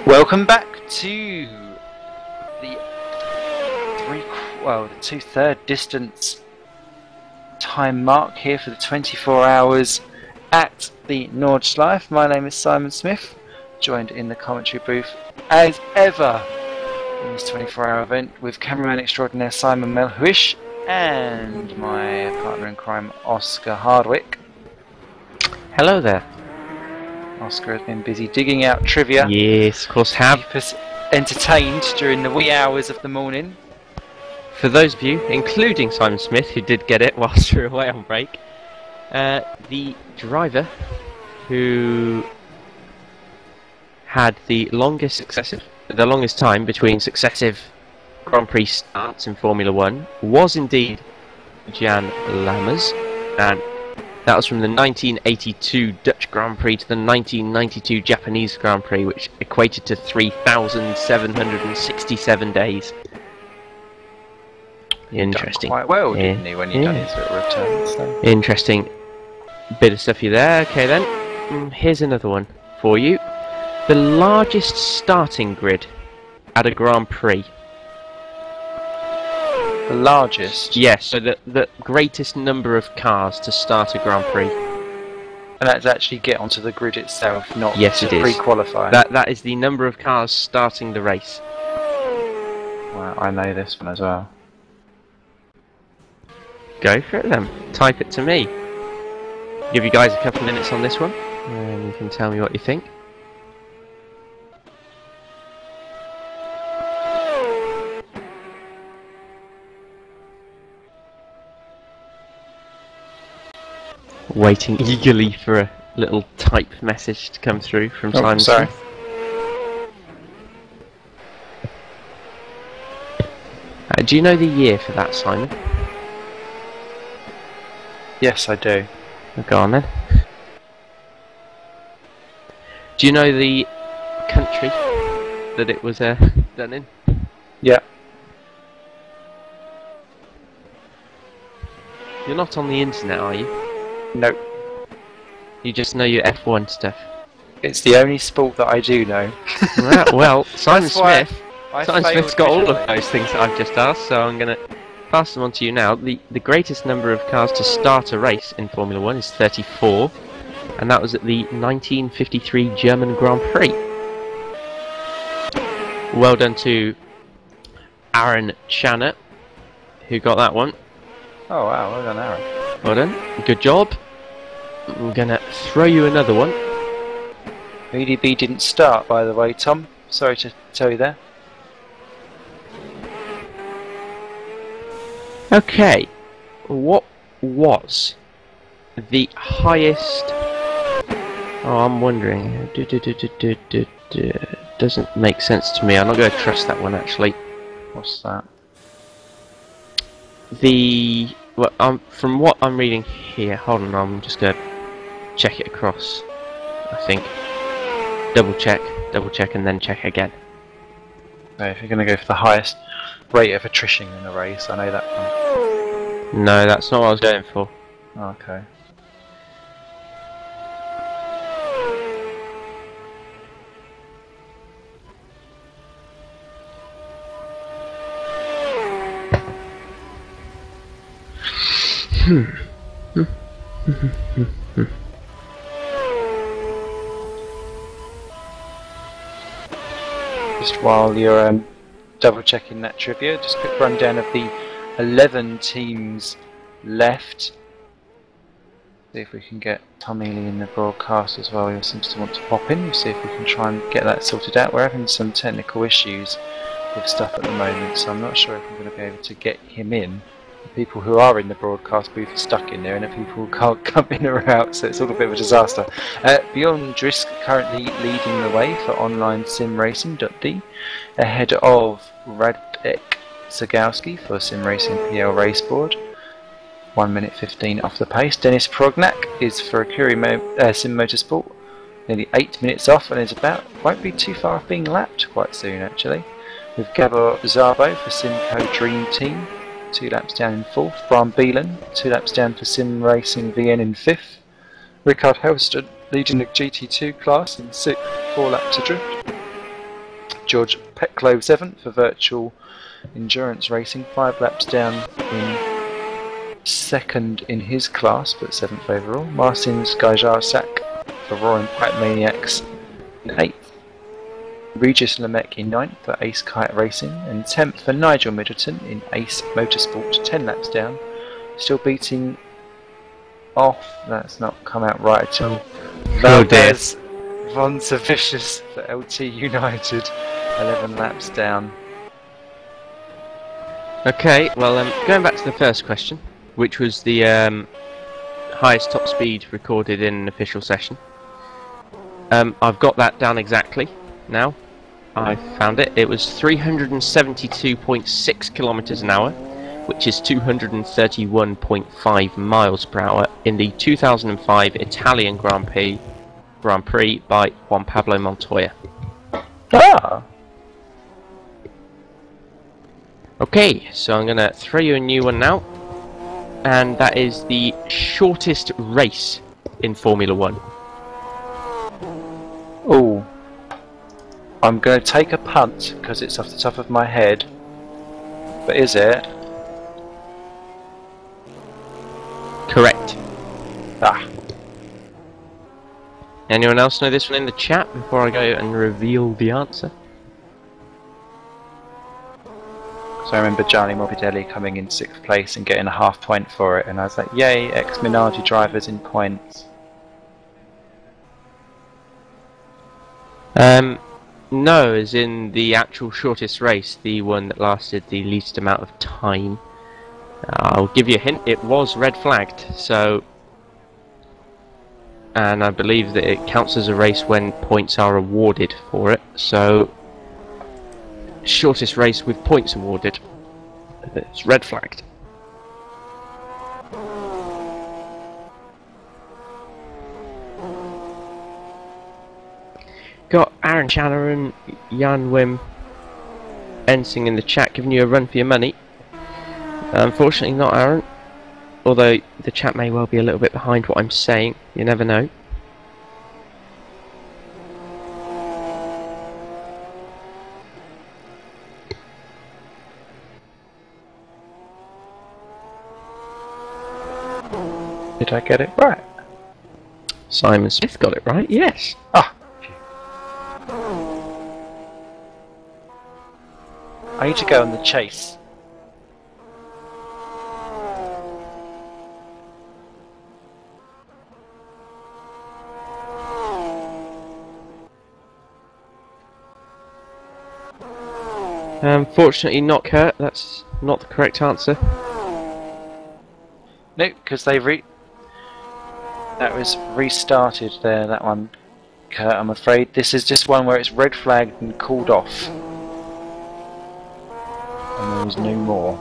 Welcome back to the the 2/3 distance time mark here for the 24 hours at the Nordschleife. My name is Simon Smith, joined in the commentary booth as ever in this 24-hour event with cameraman extraordinaire Simon Melhuish and my partner in crime Oscar Hardwick. Hello there. Oscar has been busy digging out trivia. Yes, of course have. Keep us entertained during the wee hours of the morning. For those of you, including Simon Smith, who did get it whilst we were away on break, the driver who had the longest time between successive Grand Prix starts in Formula 1 was indeed Jan Lammers, and that was from the 1982 Dutch Grand Prix to the 1992 Japanese Grand Prix, which equated to 3,767 days. Interesting. Done quite well, didn't he, when he done his little return? So. Interesting bit of stuff you there. Okay then, here's another one for you. The largest starting grid at a Grand Prix. The largest? Yes, so the greatest number of cars to start a Grand Prix. And that's actually get onto the grid itself, not yes, to it is. pre-qualify. That is the number of cars starting the race. Well, I know this one as well. Go for it then. Type it to me. Give you guys a couple of minutes on this one, and you can tell me what you think. Waiting eagerly for a little type message to come through from Simon. Sorry. Do you know the year for that, Simon? Yes, I do. Go on then. Do you know the country that it was done in? Yeah. You're not on the internet, are you? Nope. You just know your F1 stuff. It's the only sport that I do know. Right, well, Simon Smith's got all visually. of those things that I've just asked, so I'm going to pass them on to you now. The greatest number of cars to start a race in Formula 1 is 34, and that was at the 1953 German Grand Prix. Well done to Aaron Channer, who got that one. Oh wow, well done, Aaron. Well done. Good job. I'm going to throw you another one. EDB didn't start, by the way, Tom. Sorry to tell you there. Okay. What was the highest... Oh, I'm wondering. Doesn't make sense to me. I'm not going to trust that one, actually. What's that? Well, from what I'm reading here, hold on, I'm just going to check it across, I think. Double check, and then check again. So if you're going to go for the highest rate of attrition in a race, I know that one. No, that's not what I was going for. Okay. Just while you're double checking that trivia, just a quick rundown of the 11 teams left. See if we can get Tom Ely in the broadcast as well. He seems to want to pop in. See if we can try and get that sorted out. We're having some technical issues with stuff at the moment, so I'm not sure if I'm going to be able to get him in. The people who are in the broadcast booth are stuck in there, and the people who can't come in or out, so it's all a bit of a disaster. Bjorn Drisk currently leading the way for online simracing.d, ahead of Radek Zagowski for Simracing PL Raceboard, 1 minute 15 off the pace. Dennis Prognak is for Akuri Sim Motorsport, nearly 8 minutes off, and won't be too far off being lapped quite soon actually. With Gabor Szabo for Simco Dream Team, 2 laps down in 4th. Brian Beelan, 2 laps down for Sim Racing VN in 5th. Richard Helston leading the GT2 class in 6th, 4 laps adrift. George Petclove 7th for virtual endurance racing, 5 laps down in 2nd in his class, but 7th overall. Marcin Skajarczak for Roaring Pipe Maniacs in 8th. Regis Lemec in 9th for Ace Kite Racing, and 10th for Nigel Middleton in Ace Motorsport, 10 laps down. Still beating off, that's not come out right at all. Valdez Von Savicious for LT United, 11 laps down. Okay, well, going back to the first question, which was the highest top speed recorded in an official session. I've got that down exactly now. I found it. It was 372.6 kilometers an hour, which is 231.5 miles per hour in the 2005 Italian Grand Prix by Juan Pablo Montoya. Ah! Okay, so I'm going to throw you a new one now, and that is the shortest race in Formula 1. Oh, I'm going to take a punt because it's off the top of my head, but is it? Correct. Ah. Anyone else know this one in the chat before I go and reveal the answer? So I remember Gianni Morbidelli coming in 6th place and getting a half point for it, and I was like, yay, ex-Minardi drivers in points. No, as in the actual shortest race, the one that lasted the least amount of time. I'll give you a hint, it was red flagged, so... And I believe that it counts as a race when points are awarded for it, so... Shortest race with points awarded. It's red flagged. Got Aaron Chandler and Jan Wim Ensing in the chat giving you a run for your money. Unfortunately not Aaron, although the chat may well be a little bit behind what I'm saying, you never know. Did I get it right? Simon Smith got it right, yes. Ah! I need to go on the chase. Unfortunately not Kurt, that's not the correct answer. No, because they that was restarted there, that one, Kurt, I'm afraid. This is just one where it's red flagged and called off. And there was no more.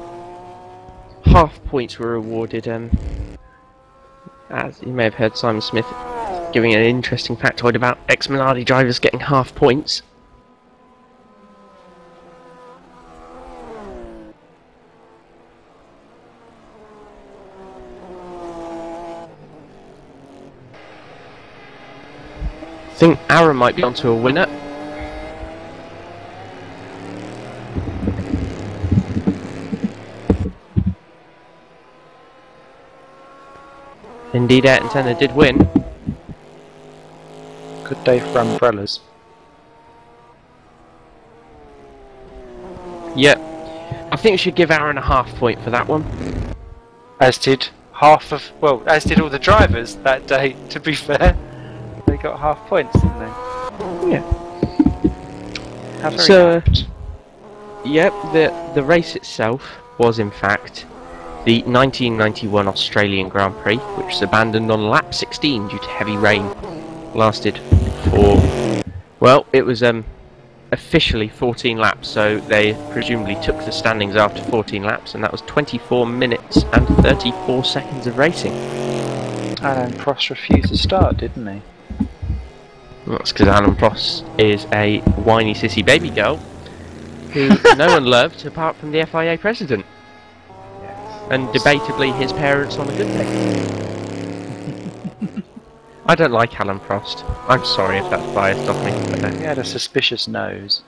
Half points were awarded, as you may have heard Simon Smith giving an interesting factoid about ex-Minardi drivers getting half points. I think Aaron might be onto a winner. Indeed, Ayrton Senna did win. Good day for umbrellas. Yep. I think we should give Aaron a half point for that one. As did as did all the drivers that day, to be fair. They got half points, didn't they? Yeah. How very So, apt. yep, the race itself was in fact the 1991 Australian Grand Prix, which was abandoned on lap 16 due to heavy rain. Lasted for, well, it was officially 14 laps, so they presumably took the standings after 14 laps, and that was 24 minutes and 34 seconds of racing. Alan Prost refused to start, didn't he? That's because Alan Prost is a whiny sissy baby girl who no one loved apart from the FIA president. And debatably his parents on a good day. I don't like Alan Prost. I'm sorry if that's biased of me. But He had a suspicious nose.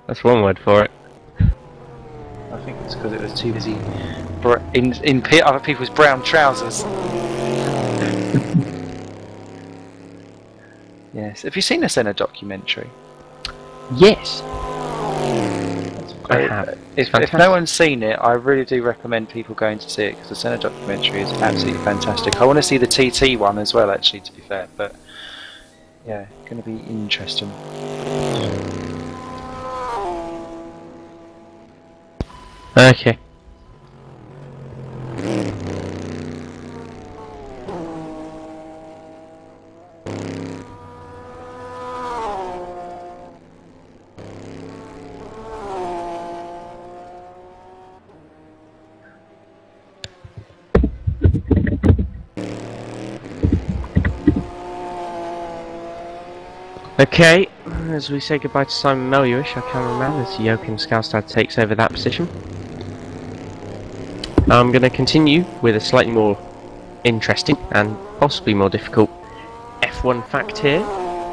That's one word for it. I think it's because it was too busy in other people's brown trousers. Yes. Have you seen the Senna documentary? Yes. I have. If no one's seen it, I really do recommend people going to see it because the Senna documentary is absolutely fantastic. I want to see the TT one as well, actually, to be fair, but yeah, going to be interesting. Okay. Okay, as we say goodbye to Simon Melliwish, our cameraman, as Joachim Skalstad takes over that position. I'm going to continue with a slightly more interesting and possibly more difficult F1 fact here.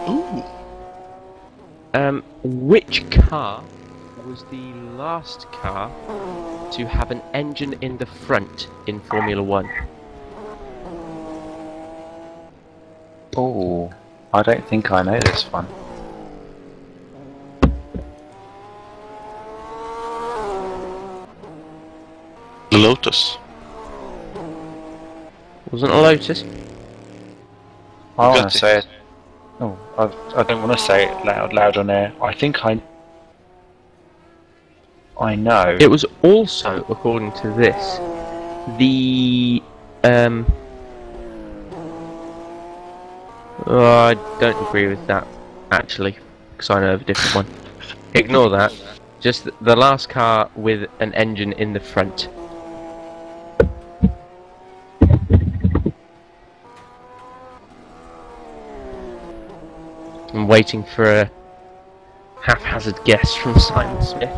Ooh. Which car was the last car to have an engine in the front in Formula 1? Oh, I don't think I know this one. The Lotus. Wasn't a Lotus? I want Bugatti. to say it. Oh, I don't want to say it loud on air. I think I know. It was also, according to this, the oh, I don't agree with that, actually, because I know of a different one. Ignore that. Just the last car with an engine in the front. I'm waiting for a haphazard guess from Simon Smith.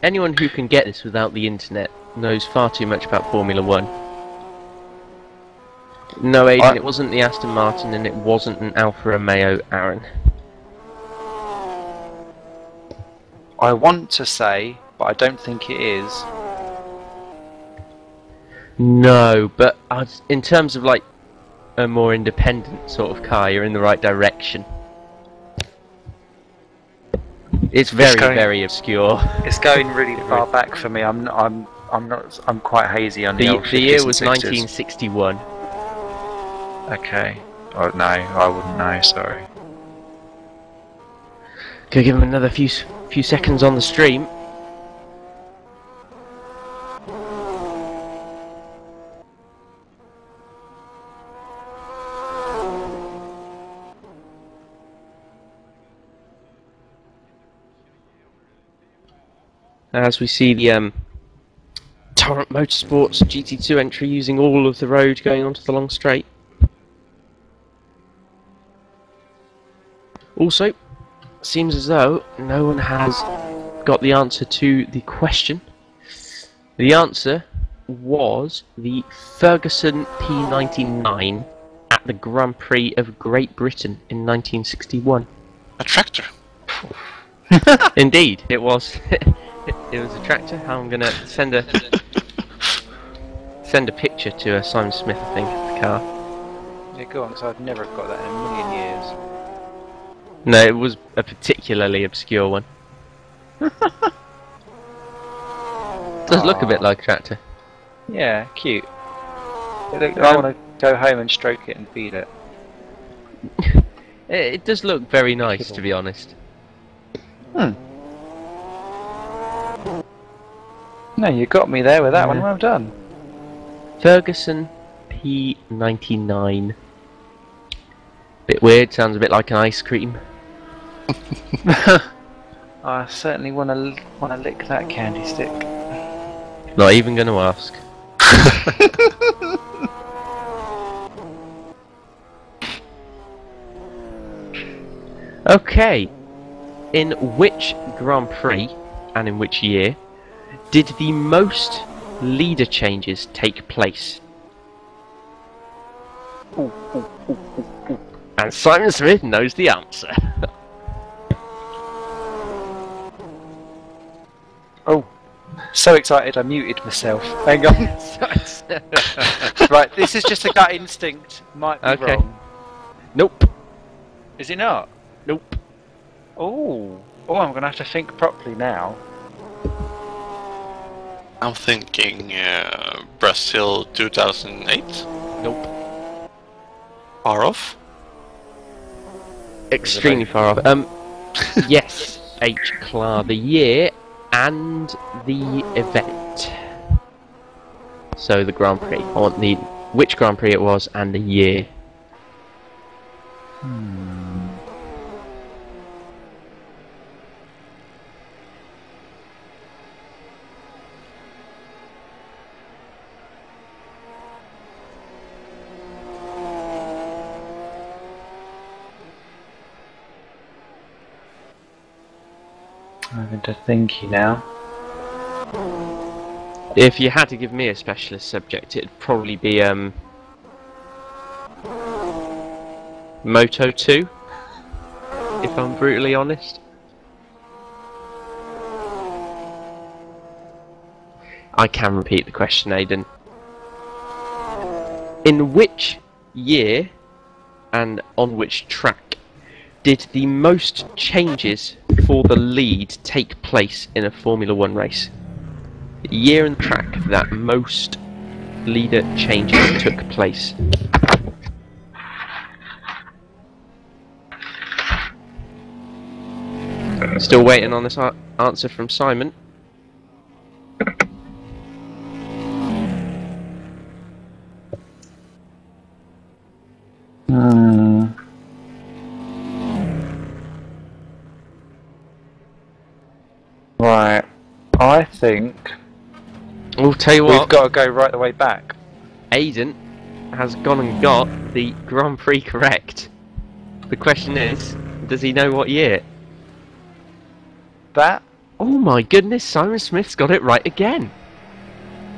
Anyone who can get this without the internet knows far too much about Formula 1. No, Aidan, it wasn't the Aston Martin and it wasn't an Alfa Romeo, Aaron. I want to say, but I don't think it is. No, but in terms of like a more independent sort of car, you're in the right direction. It's very obscure. It's going really far back for me. I'm quite hazy on the old The year 50s was and 60s. 1961. Okay. Oh no, I wouldn't know. Sorry. Could give him another few seconds on the stream. As we see the Torrent Motorsports GT2 entry using all of the road going onto the long straight. Also, seems as though no one has got the answer to the question. The answer was the Ferguson P99 at the Grand Prix of Great Britain in 1961. A tractor. Indeed, it was. It was a tractor. I'm gonna send a picture to Simon Smith, I think, of the car. Yeah, go on, because I've never got that in a million years. No, it was a particularly obscure one. Does look a bit like a tractor. Yeah, cute. I want to go home and stroke it and feed it. It does look very nice, to be honest. No, you got me there with that one. Well done. Ferguson P99. Bit weird. Sounds a bit like an ice cream. I certainly want to lick that candy stick. Not even going to ask. Okay. In which Grand Prix and in which year did the most leader changes take place? And Simon Smith knows the answer. Oh, so excited I muted myself. Hang on. Right, this is just a gut instinct. Might be Okay. wrong. Nope. Is it not? Nope. Oh, I'm gonna have to think properly now. I'm thinking Brazil 2008. Nope. Far off. Extremely far off. Yes, H. Clark, the year and the event. So the Grand Prix. I want the which Grand Prix it was and the year. I'm having to thinky now. If you had to give me a specialist subject, it'd probably be Moto 2, if I'm brutally honest. I can repeat the question, Aidan. In which year and on which track did the most changes for the lead take place in a Formula 1 race? The year and track that most leader changes took place. Still waiting on this answer from Simon. Right, I think We'll tell you we've what, got to go right the way back. Aidan has gone and got the Grand Prix correct. The question is, does he know what year? That? Oh my goodness, Simon Smith's got it right again.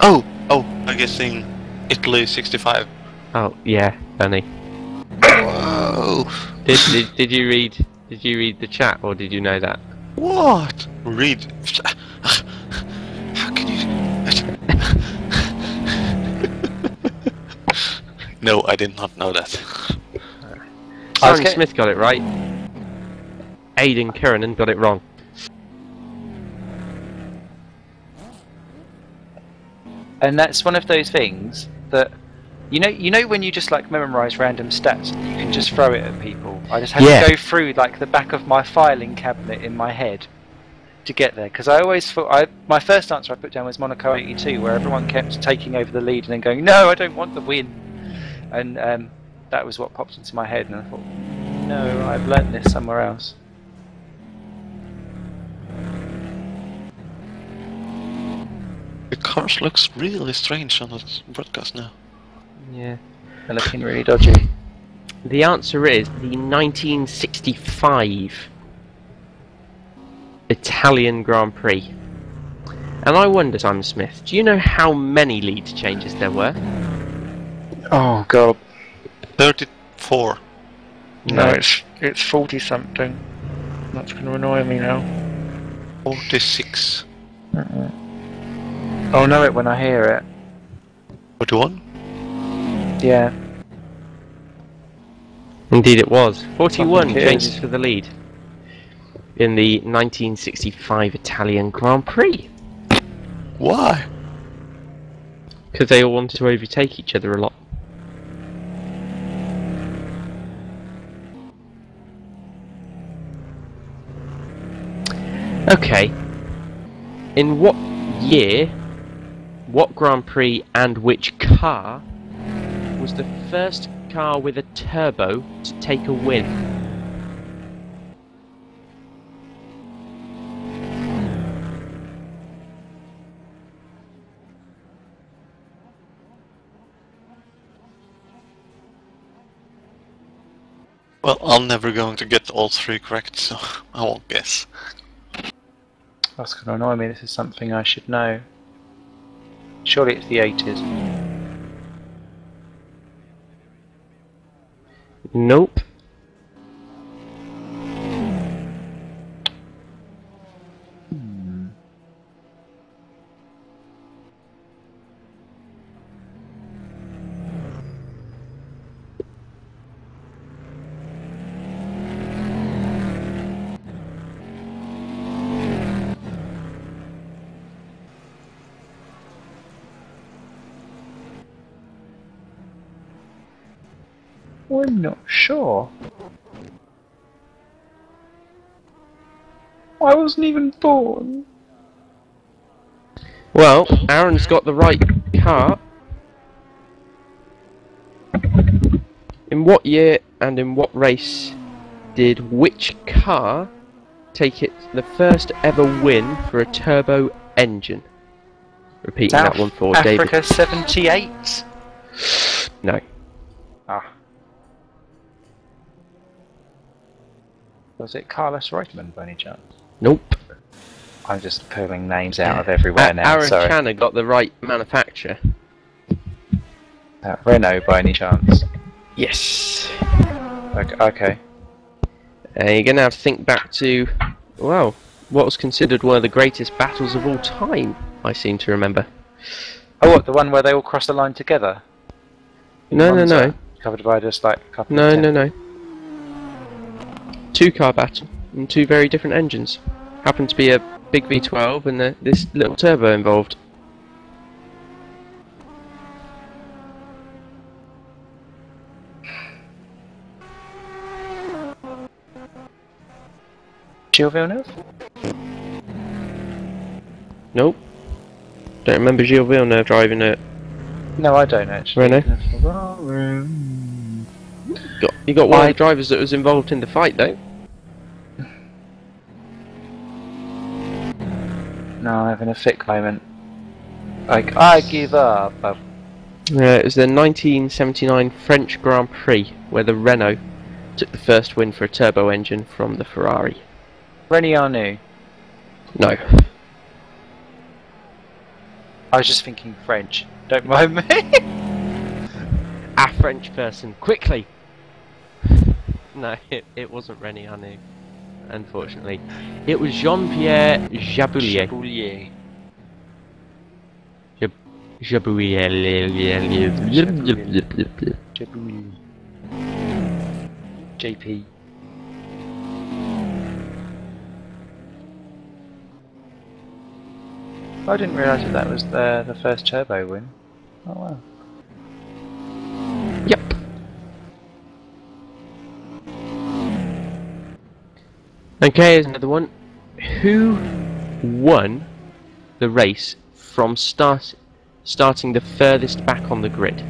Oh, I'm guessing Italy 65. Oh yeah, Danny. Whoa! Did you read the chat or did you know that? What? Read. How can you? No, I did not know that. Simon Smith got it right. Aidan Curran got it wrong. And that's one of those things that you know when you just like memorize random stats and you can just throw it at people. I just had to go through like the back of my filing cabinet in my head to get there, because I always thought my first answer I put down was Monaco 82, where everyone kept taking over the lead and then going, no, I don't want the win, and that was what popped into my head, and I thought, no, I've learnt this somewhere else. The cars looks really strange on the broadcast now. Yeah. They're looking really dodgy. The answer is the 1965 Italian Grand Prix. And I wonder, Simon Smith, do you know how many lead changes there were? Oh god. 34. No, it's 40 something. That's going to annoy me now. 46. I'll know it when I hear it. 41? Yeah. Indeed it was. 41 I think it changes is. for the lead in the 1965 Italian Grand Prix. Why? Because they all wanted to overtake each other a lot. Okay. In what year, what Grand Prix and which car was the first car with a turbo to take a win? Well, I'm never going to get all three correct, so I won't guess. That's going to annoy me. This is something I should know. Surely it's the 80s. Nope. I'm not sure. I wasn't even born. Well, Aaron's got the right car. In what year and in what race did which car take it the first ever win for a turbo engine? Repeating South that one for Africa 78. David. No. Ah. Was it Carlos Reutemann by any chance? Nope. I'm just pulling names out of everywhere now, Aaron sorry. Channer got the right manufacturer. Renault by any chance? Yes. Okay. You're going to have to think back to, well, what was considered one of the greatest battles of all time, I seem to remember. Oh, what, the one where they all cross the line together? No. Covered by just like a couple No, of no, no. Two-car battle, and two very different engines. Happened to be a big V12 and this little turbo involved. Gilles Villeneuve? Nope. Don't remember Gilles Villeneuve driving it. No, I don't actually. Renault. You got one of the drivers that was involved in the fight though. No, I'm having a thick moment. Like, I give up. It was the 1979 French Grand Prix where the Renault took the first win for a turbo engine from the Ferrari. René Arnoux. No. I was just thinking French. Don't mind me. A French person, quickly! No, it wasn't René Arnoux, unfortunately. It was Jean-Pierre Jaboulier. Jaboulier. JP. I didn't realise that was the first turbo win. Oh wow. Yep. Okay, here's another one. Who won the race from starting the furthest back on the grid?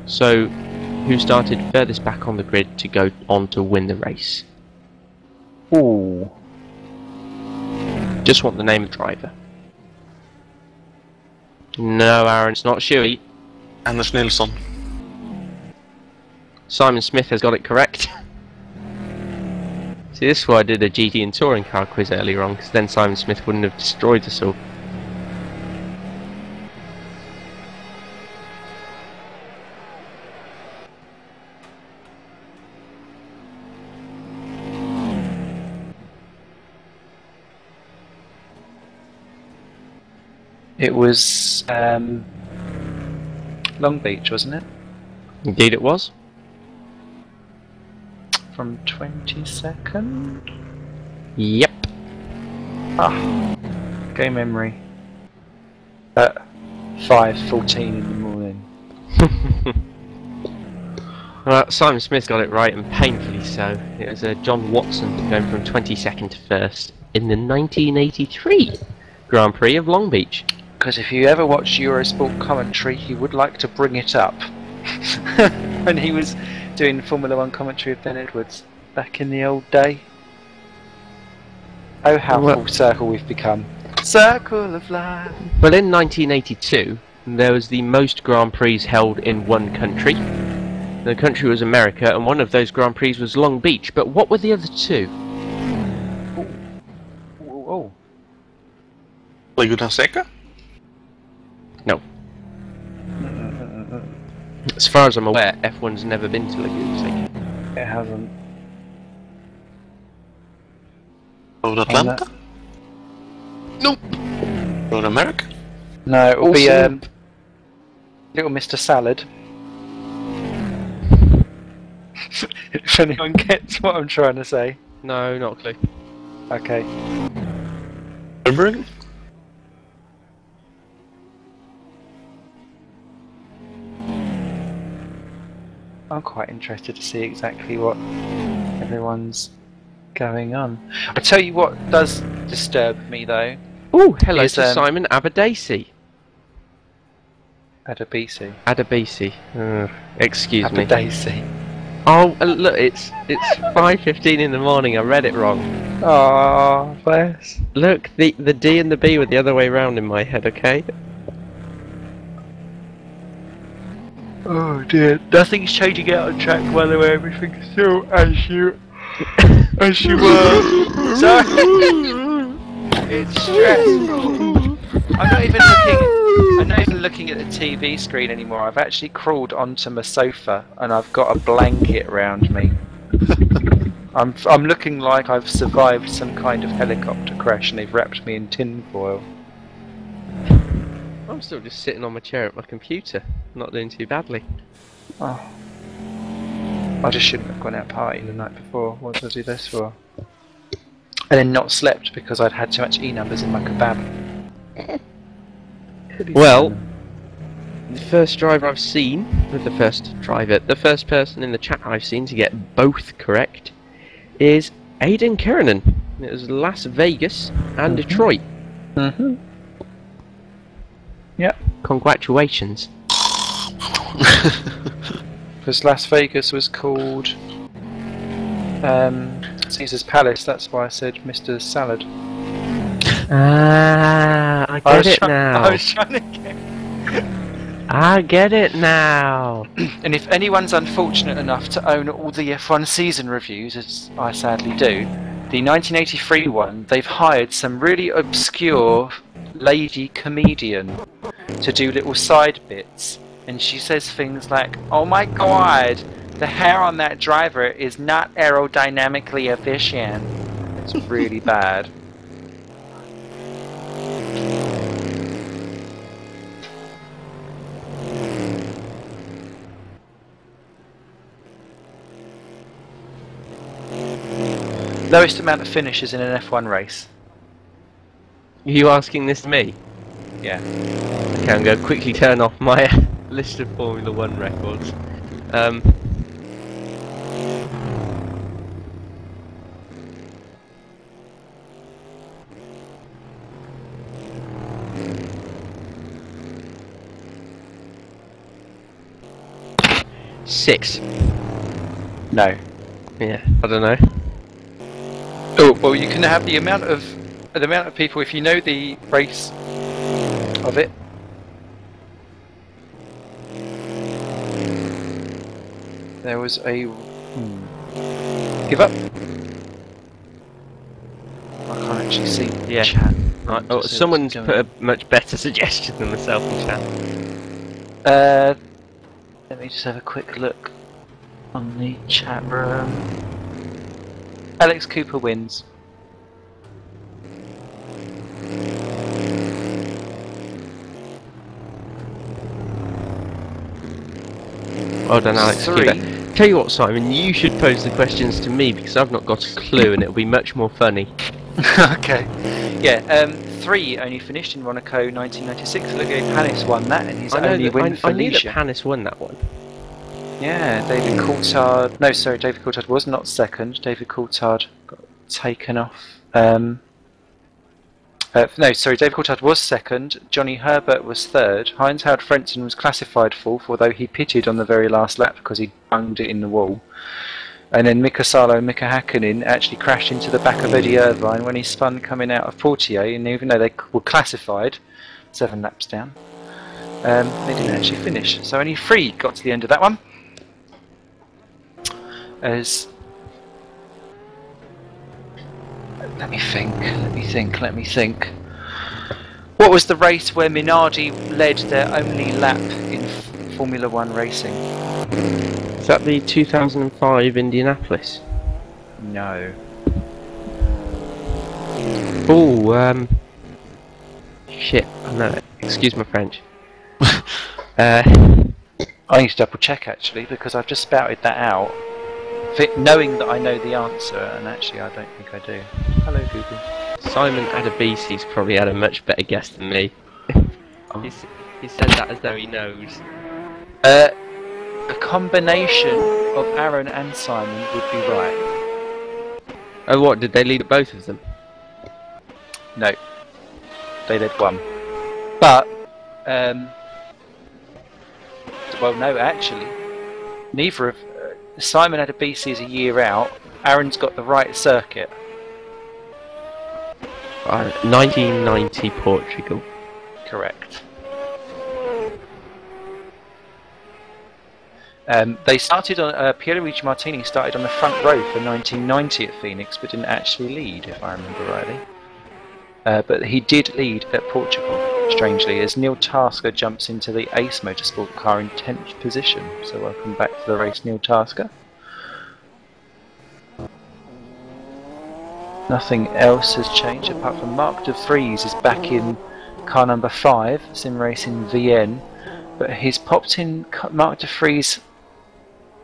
So, who started furthest back on the grid to go on to win the race? Ooh. Just want the name of the driver. No, Aaron, it's not Shuey. Anders Nilsson. Simon Smith has got it correct. See, this is why I did a GT and touring car quiz earlier on, because then Simon Smith wouldn't have destroyed us all. It was Long Beach, wasn't it? Indeed it was. From 22nd? Yep. Ah, game memory. At 5:14 in the morning. Well, Simon Smith got it right, and painfully so. It was John Watson going from 22nd to 1st in the 1983 Grand Prix of Long Beach. Because if you ever watch Eurosport commentary, he would like to bring it up. When he was doing Formula 1 commentary with Ben Edwards back in the old day. Oh, how full circle we've become. Circle of life. Well, in 1982, there was the most Grand Prix held in one country. The country was America, and one of those Grand Prix was Long Beach. But what were the other two? Oh. Laguna Seca? No. As far as I'm aware, F1's never been to Laguna Seca. It hasn't. Road Atlanta? Nope. Road America? No, it'll be Also- Little Mr. Salad. If anyone gets what I'm trying to say. No, not a clue. Okay. Nürburgring? I'm quite interested to see exactly what everyone's going on. I tell you what does disturb me though. Oh, hello is, to Simon Abadesi. Adabisi. Adabisi. Excuse me. Abadasi. Oh, look, it's 5:15 in the morning. I read it wrong. Oh, bless. Look, the D and the B were the other way round in my head. Okay. Oh dear. Nothing's changing out on track by the way. Everything's still as you were. Sorry. It's stressful. I'm not even looking at the TV screen anymore. I've actually crawled onto my sofa and I've got a blanket around me. I'm looking like I've survived some kind of helicopter crash and they've wrapped me in tin foil. I'm still just sitting on my chair at my computer. Not doing too badly. Oh. I just shouldn't have gone out partying the night before. What did I do this for? And then not slept because I'd had too much E-numbers in my kebab. Well, the first driver I've seen, the first person in the chat I've seen to get both correct is Aidan Keranen. It was Las Vegas and Detroit. Yep. Congratulations. Because Las Vegas was called Caesar's Palace, that's why I said Mr. Salad. Ah, I get it now. I was trying to get... I get it now. And if anyone's unfortunate enough to own all the F1 season reviews, as I sadly do, the 1983 one, they've hired some really obscure lady comedian to do little side bits. And she says things like, "Oh my god, the hair on that driver is not aerodynamically efficient." It's really bad. Lowest amount of finishes in an F1 race. Are you asking this to me? Yeah. Okay, I'm going to quickly turn off my list of Formula 1 records. Six. No. Yeah, I don't know. Oh, well, you can have the amount of people if you know the race of it. There was a give up. I can't actually see the chat. Right, oh, someone's put a much better suggestion than myself in chat. Let me just have a quick look on the chat room. Alex Cooper wins. Well done, Alex Cooper. Tell you what, Simon, you should pose the questions to me because I've not got a clue and it'll be much more funny. Okay. Yeah, 3 only finished in Monaco 1996. Olivier Panis won that and he's only win for I knew that Liège. Panis won that one. Yeah, David Coulthard... No, sorry, David Coulthard was not second. David Coulthard got taken off. No, sorry, David Coulthard was second. Johnny Herbert was third. Heinz-Howard Frentzen was classified fourth, although he pitted on the very last lap because he bunged it in the wall. And then Mika Salo and Mika Hakkinen actually crashed into the back of Eddie Irvine when he spun coming out of Portier, and even though they were classified 7 laps down, they didn't actually finish. So only 3 got to the end of that one. As let me think. What was the race where Minardi led their only lap in Formula 1 racing? Is that the 2005 Indianapolis? No. Oh, shit, I know it. Excuse my French. I need to double check actually because I've just spouted that out, knowing that I know the answer, and actually I don't think I do. Hello Google. Simon Adabisi's probably had a much better guess than me. He said that as though he knows. a combination of Aaron and Simon would be right. Oh, what? Did they lead both of them? No, they led one. But, well, no, actually, neither of Simon had a BC's a year out. Aaron's got the right circuit. 1990 Portugal. Correct. They started on Pierluigi Martini started on the front row for 1990 at Phoenix, but didn't actually lead, if I remember rightly. But he did lead at Portugal, strangely, as Neil Tasker jumps into the Ace Motorsport car in 10th position. So welcome back to the race, Neil Tasker. Nothing else has changed apart from Mark de Vries is back in car number 5, Sim Racing VN, but he's popped in Mark de Vries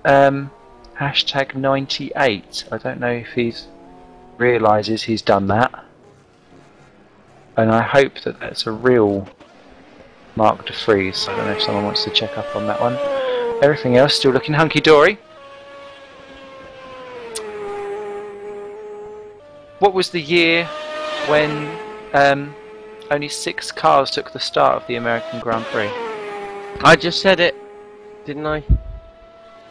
hashtag 98. I don't know if he realises he's done that, and I hope that that's a real Mark de Vries. I don't know if someone wants to check up on that one. Everything else still looking hunky-dory. What was the year when only 6 cars took the start of the American Grand Prix? I just said it, didn't I?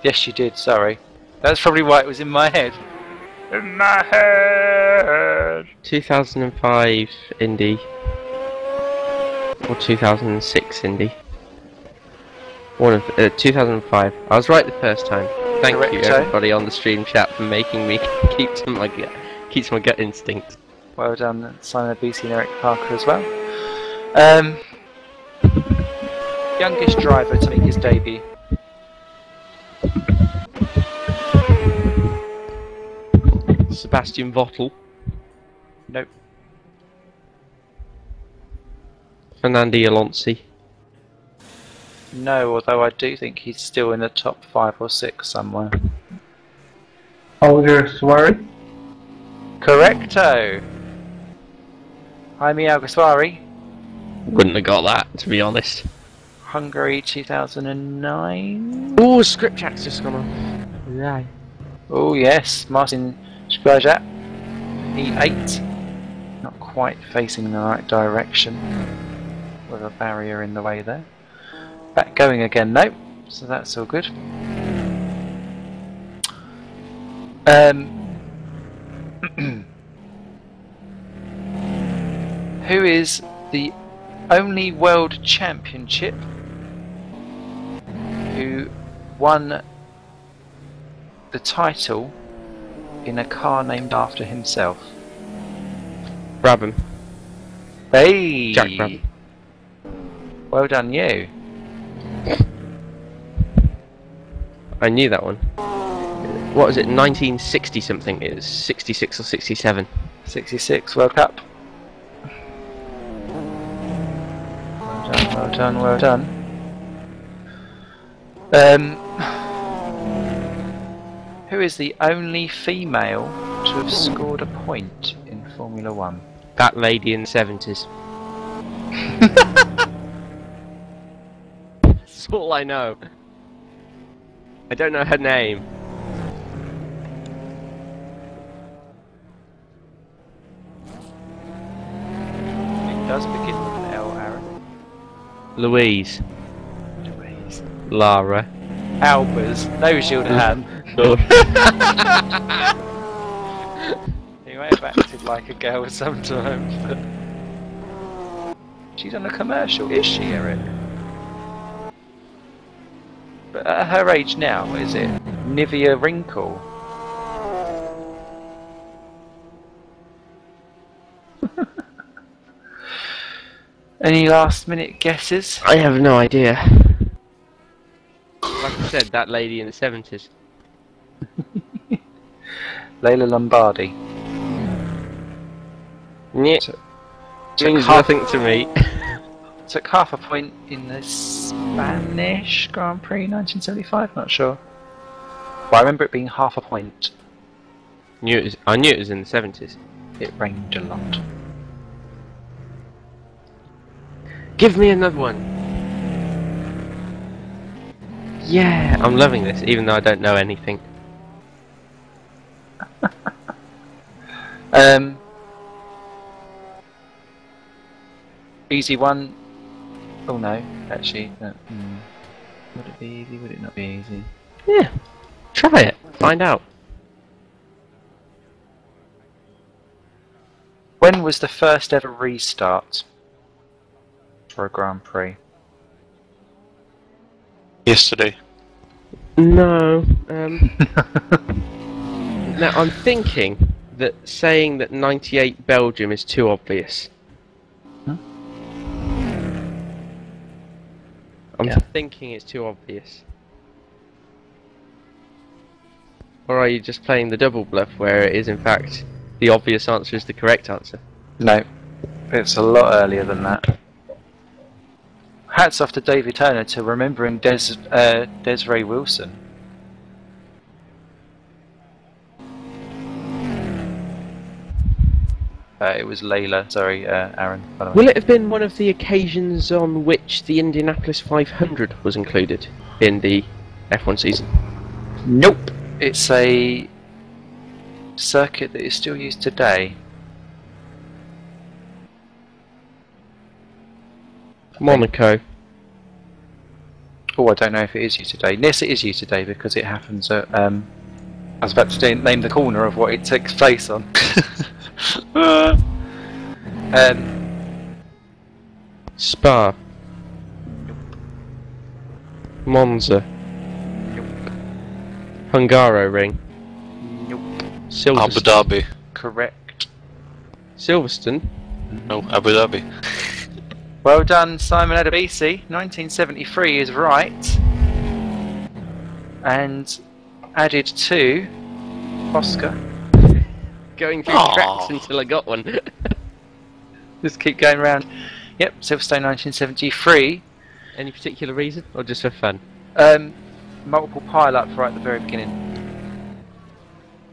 Yes, you did, sorry. That's probably why it was in my head. In my head! 2005 Indy. Or 2006 Indy. One of 2005. I was right the first time. Thank you everybody on the stream chat for making me keep to my gut instinct. Well done, Simon BC and Eric Parker as well. Youngest driver to make his debut. Sebastian Vettel. Nope. Fernando Alonso. No, although I do think he's still in the top 5 or 6 somewhere. Holger Suari. Correcto! Jaime Alguersuari. Wouldn't have got that, to be honest. Hungary 2009. Oh, script jack's just gone off. Right. Oh yes, Martin Skrzat, E8. Not quite facing the right direction. With a barrier in the way there. Back going again though, so that's all good. Who is the only world championship who won the title in a car named after himself? Brabham. Hey! Jack Brabham. Well done you. I knew that one. What was it, 1960 something? It was 66 or 67. 66, World Cup. Well done, well done, well done. Who is the only female to have scored a point in Formula 1? That lady in the 70s. That's all I know. I don't know her name. It does begin with an L, Aaron. Louise. Louise. Lara. Albers. No shield hand. Oh. He may have acted like a girl sometimes, but she's on a commercial, is she, Eric? But at her age now, what is it? Nivea Wrinkle. Any last minute guesses? I have no idea. Like I said, that lady in the 70s. Layla Lombardi. Yeah. Means nothing to me. Took half a point in the Spanish Grand Prix 1975, not sure. But I remember it being half a point. I knew it was in the 70s. It rained a lot. Give me another one. Yeah, I'm loving this, even though I don't know anything. Easy one. Oh no, actually, would it be easy? Would it not be easy? Yeah, try it. Find out. When was the first ever restart for a Grand Prix? Yesterday. No. Now I'm thinking that saying that 98 Belgium is too obvious. I'm thinking it's too obvious. Or are you just playing the double bluff where it is in fact the obvious answer is the correct answer? No, it's a lot earlier than that. Hats off to David Turner to remembering Desiree Wilson. It was Layla, sorry, Aaron, by the way. Will it have been one of the occasions on which the Indianapolis 500 was included in the F1 season? Nope. It's a circuit that is still used today. Monaco. Oh, I don't know if it is used today. Yes, it is used today because it happens at, I was about to name the corner of what it takes place on. Spa. Monza. Hungaroring. Nope. Abu Silverstone. Dhabi. Correct. Silverstone. No, Abu Dhabi. Well done, Simon Adebisi. 1973 is right. And added to Oscar. Going through tracks until I got one. Just keep going round. Yep, Silverstone 1973. Any particular reason, or just for fun? Multiple pile-up right at the very beginning.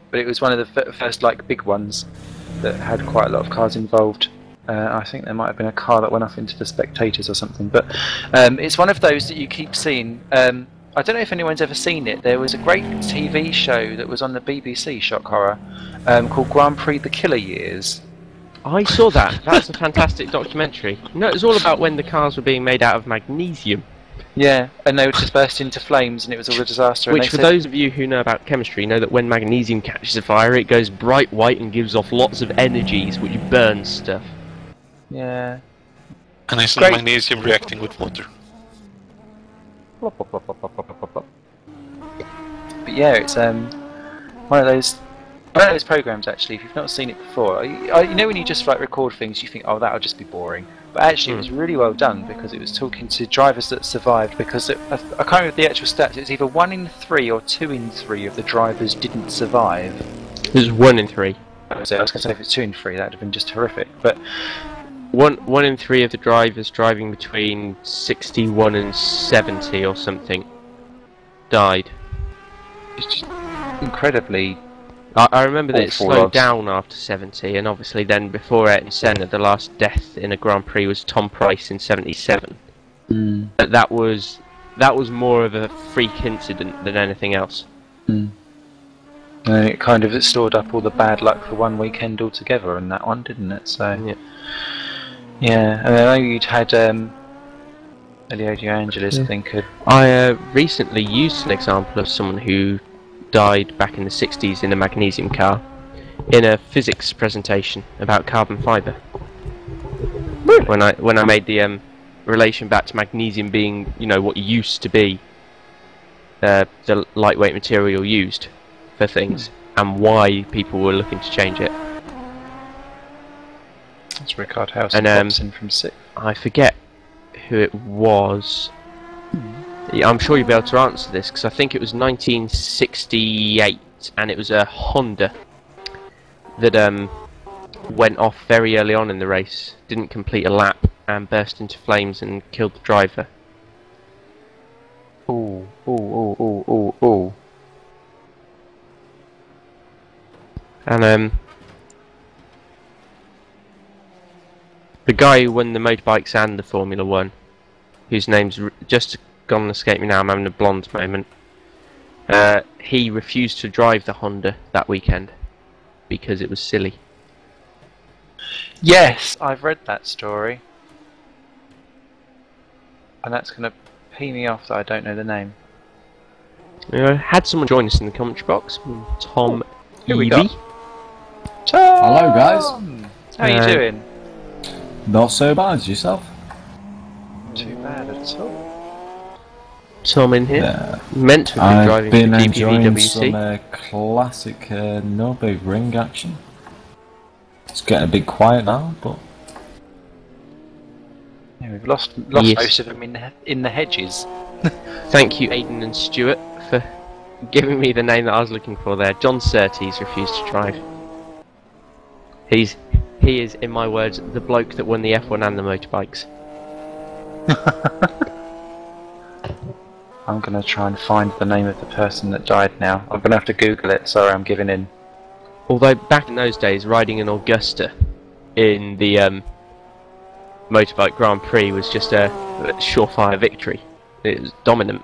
But it was one of the first like big ones that had quite a lot of cars involved. I think there might have been a car that went off into the spectators or something. But it's one of those that you keep seeing. I don't know if anyone's ever seen it. There was a great TV show that was on the BBC, shock horror, called Grand Prix the Killer Years. I saw that. That's a fantastic documentary. No, it was all about when the cars were being made out of magnesium. Yeah, and they would just burst into flames and it was all a disaster. Which, for those of you who know about chemistry, know that when magnesium catches a fire, it goes bright white and gives off lots of energies, which burns stuff. Yeah. And I see Great. magnesium reacting with water. Plop, plop, plop, plop, plop, plop, plop, plop. But yeah, it's one of those programs actually. If you've not seen it before, you know when you just like record things, you think, oh, that'll just be boring. But actually, it was really well done because it was talking to drivers that survived. Because I can't remember the actual stats. It was either 1 in 3 or 2 in 3 of the drivers didn't survive. It was 1 in 3. I was going to say if it's 2 in 3, that'd have been just horrific. But 1 in 3 of the drivers driving between 61 and 70 or something died. it's just incredibly. I remember that it Awful slowed odds. down after 70, and obviously then before Ayrton Senna, the last death in a Grand Prix was Tom Price in 77. But that was more of a freak incident than anything else. And it kind of stored up all the bad luck for one weekend altogether in that one, didn't it? So yeah, and I know you'd had Elio De Angelis, I think. I recently used an example of someone who died back in the 60s in a magnesium car in a physics presentation about carbon fibre. When I made the relation back to magnesium being, you know, what used to be the lightweight material used for things and why people were looking to change it. That's Rickard House And, and Bobson from 6. I forget who it was. Yeah, I'm sure you'll be able to answer this because I think it was 1968 and it was a Honda that went off very early on in the race, didn't complete a lap and burst into flames and killed the driver. Ooh, ooh, ooh, ooh, ooh, ooh. And the guy who won the motorbikes and the Formula 1, whose name's just gone and escaped me now. I'm having a blonde moment. He refused to drive the Honda that weekend because it was silly. Yes, I've read that story. And that's going to pee me off that I don't know the name. Had someone join us in the commentary box. Tom Who we Evie. got? Hello, guys. How are you doing? Not so bad. Yourself? Too bad at all. Tom in here. Yeah. Meant to have been I've driving been for enjoying DPVWC. some classic Nürburgring action. It's getting a bit quiet now, but Yeah, we've lost Yes. most of them in the hedges. Thank you, Aidan and Stuart, for giving me the name that I was looking for there. John Surtees refused to drive. He is, in my words, the bloke that won the F1 and the motorbikes. I'm going to try and find the name of the person that died now. I'm going to have to Google it. Sorry, I'm giving in. Although back in those days, riding an Augusta in the motorbike Grand Prix was just a surefire victory. It was dominant.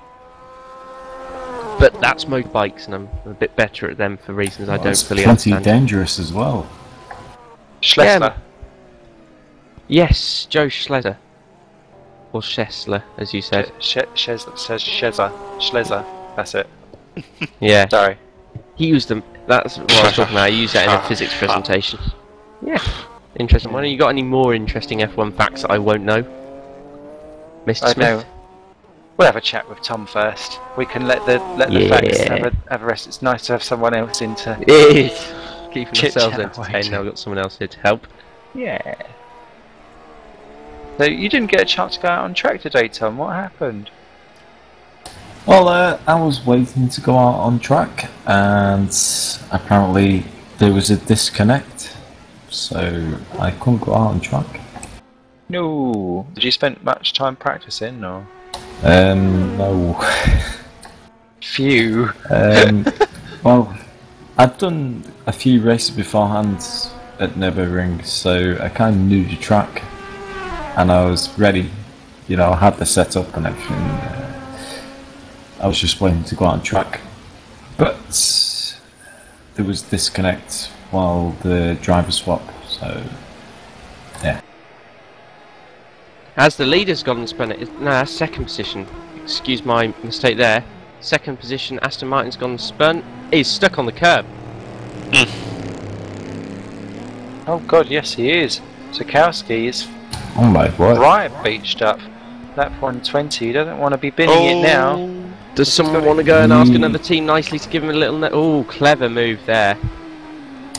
But that's motorbikes, and I'm a bit better at them for reasons I don't it's fully plenty understand. dangerous as well. Schlesler. Yes, Joe Schleser. Or Schessler, as you said. Schleser. That's it. Yeah. Sorry. He used them. That's what I was talking about. He used that in a physics presentation. Yeah. Interesting. Well, you got any more interesting F1 facts that I won't know? Mr. I Smith? know. We'll have a chat with Tom first. We can let the facts have a rest. It's nice to have someone else in to It is. Keeping Chit-chat ourselves away entertained. too. Now we've got someone else here to help. Yeah. So you didn't get a chance to go out on track today, Tom. What happened? Well, I was waiting to go out on track, and apparently there was a disconnect, so I couldn't go out on track. No. Did you spend much time practicing, or? No. Phew. Well, I'd done a few races beforehand at Nürburgring, so I kind of knew the track, and I was ready. You know, I had the setup and everything. I was just waiting to go out on track, but there was disconnect while the driver swap. So, yeah. As the leader's gone and spun it. No, that's second position. Excuse my mistake there. Second position, Aston Martin's gone and spun. He's stuck on the curb. Oh God, yes he is. Sikowski is Oh my word! right beached up. That 120, he doesn't want to be binning it now. Does someone want to go and ask another team nicely to give him a little... Oh, clever move there.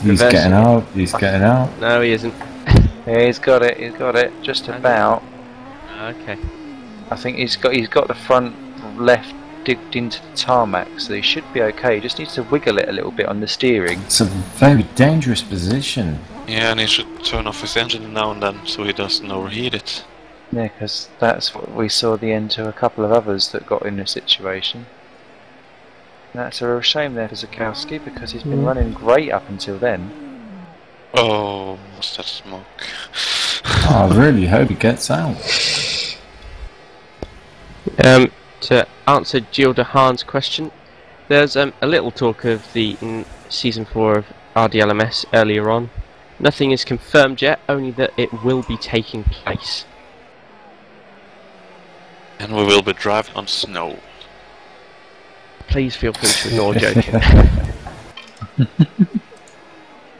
He's Reverse. getting out. He's getting out. No, he isn't. Yeah, he's got it, just about. Okay. I think he's got the front left digged into the tarmac, so he should be okay. He just needs to wiggle it a little bit on the steering. It's a very dangerous position. Yeah, and he should turn off his engine now and then so he doesn't overheat it. Yeah, because that's what we saw the end to a couple of others that got in this situation. That's a real shame there for Sikowski, because he's been running great up until then. Oh, what's that smoke? Oh, I really hope he gets out. To answer Gilda Hahn's question, there's a little talk of the Season 4 of RDLMS earlier on. Nothing is confirmed yet, only that it will be taking place. And we will be driving on snow. Please feel free to ignore joking.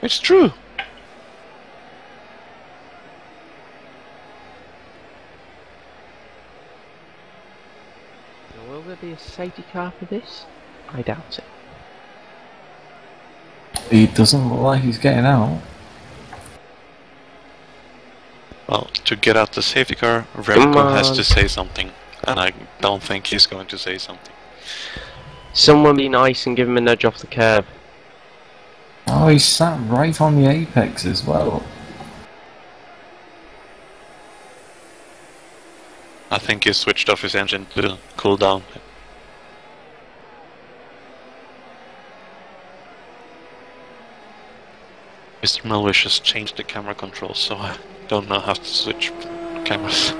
It's true. Will there be a safety car for this? I doubt it. He doesn't look like he's getting out. Well, to get out the safety car, Remco has to say something. And I don't think he's going to say something. Someone be nice and give him a nudge off the curb. Oh, he sat right on the apex as well. I think he switched off his engine to cool down. Mr. Melwish has changed the camera controls, so I don't know how to switch cameras.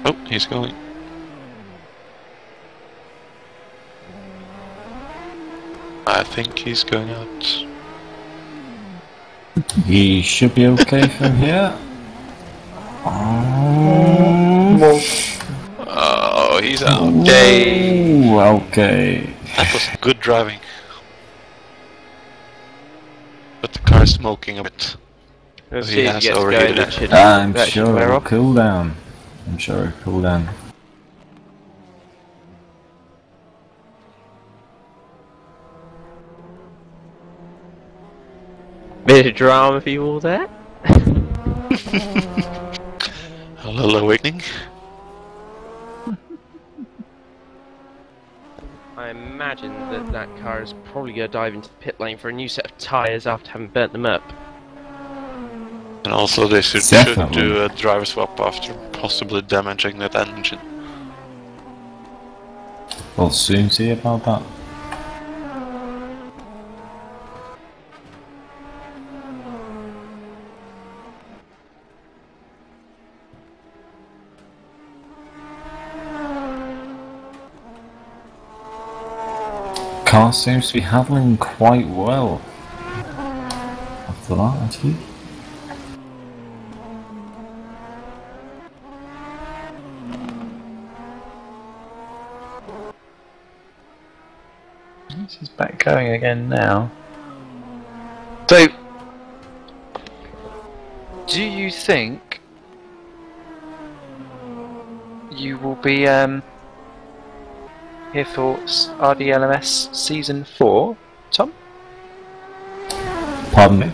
Oh, he's going. I think he's going out. He should be okay from here. Oh, he's out. Ooh, okay. That was good driving. But the car's smoking a bit. As He soon as has he gets overheated going, it. that should I'm that should sure wear it'll off. cool down. I'm sure it'll cool down. Bit of drama for you all there. A little awakening. I imagine that that car is probably going to dive into the pit lane for a new set of tyres after having burnt them up. And also they should Definitely. do a driver swap after possibly damaging that engine. We'll soon see about that. Car seems to be handling quite well after that, actually. This is back going again now. So, do you think you will be here for RDLMS Season 4, Tom? Pardon me?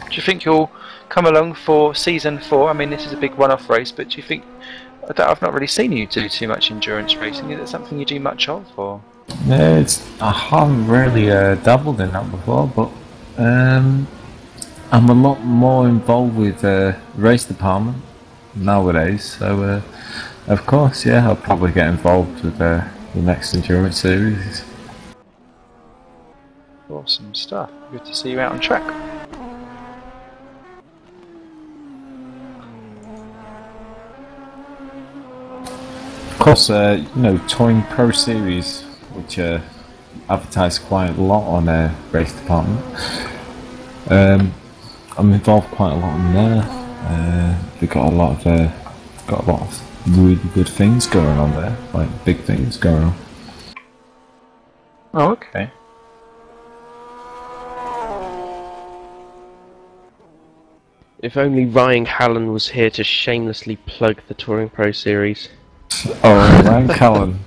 Do you think you'll come along for Season 4? I mean, this is a big one-off race, but do you think... I've not really seen you do too much endurance racing. Is it something you do much of, or...? Yeah, I haven't really dabbled in that before, but I'm a lot more involved with Race Department nowadays, so of course, yeah, I'll probably get involved with the next endurance series. Awesome stuff. Good to see you out on track. Of course, you know, Touring Pro Series, which advertise quite a lot on Race Department. I'm involved quite a lot in there. They've got a lot of really good things going on there, like big things going on. Oh, okay. If only Ryan Callan was here to shamelessly plug the Touring Pro Series. Oh, Ryan Callan.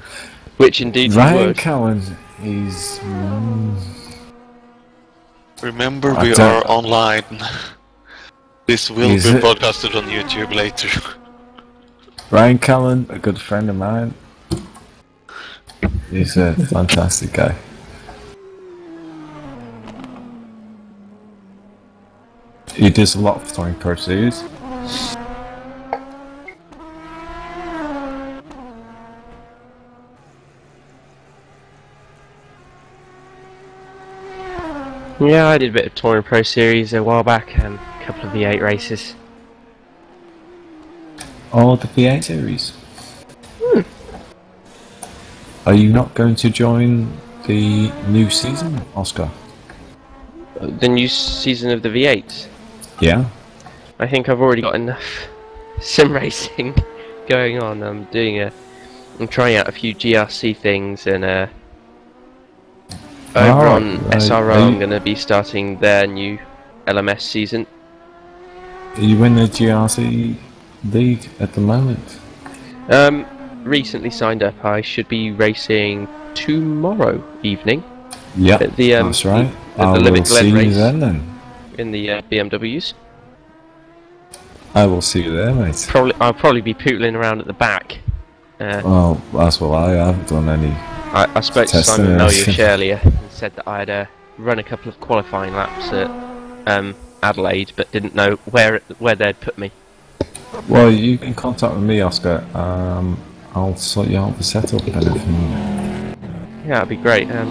Which indeed Ryan you would. Callan is. Remember, I we don't- are online. This will Is be it? broadcasted on YouTube later. Ryan Callan, a good friend of mine. He's a fantastic guy. He does a lot for Touring Pro Series. Yeah, I did a bit of Touring Pro Series a while back and a couple of V8 races. Oh, the V8 series. Are you not going to join the new season, Oscar? The new season of the V8s. Yeah. I think I've already got enough sim racing going on. I'm trying out a few GRC things, and over on SRO I'm going to be starting their new LMS season. Are you in the GRC league at the moment? Recently signed up. I should be racing tomorrow evening Yeah, at the that's right. at the I will Limit see Glen you race then. in the BMWs. I will see you there, mate. I'll probably be pootling around at the back. Well, that's what I haven't done any. I spoke to Testing Simon and Meliush everything. earlier and said that I'd run a couple of qualifying laps at Adelaide, but didn't know where they'd put me. Well, you can contact with me, Oscar. I'll sort you out the setup and everything. Yeah, that'd be great. At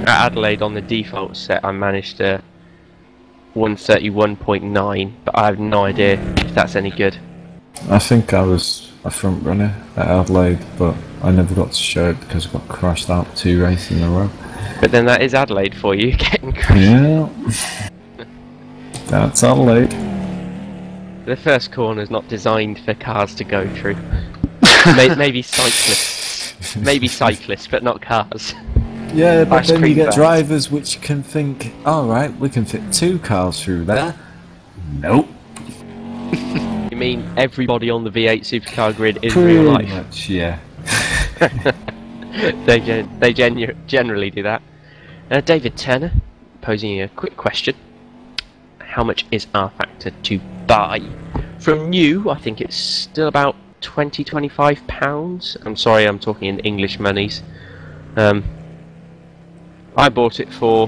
Adelaide on the default set, I managed 131.9, but I have no idea if that's any good. I think I was a front runner at Adelaide, but I never got to show it because I got crashed out 2 races in a row. But then that is Adelaide for you, getting crashed. Yeah. That's Adelaide. The first corner is not designed for cars to go through. Maybe cyclists. Maybe cyclists, but not cars. Yeah, but Ice then you cream get vans. drivers which can think, alright, we can fit 2 cars through there. Nope. You mean everybody on the V8 supercar grid in Pretty real life? much, yeah. They generally do that. David Turner, posing you a quick question. How much is R Factor to buy? From new, I think it's still about £20–25. I'm sorry, I'm talking in English monies. I bought it for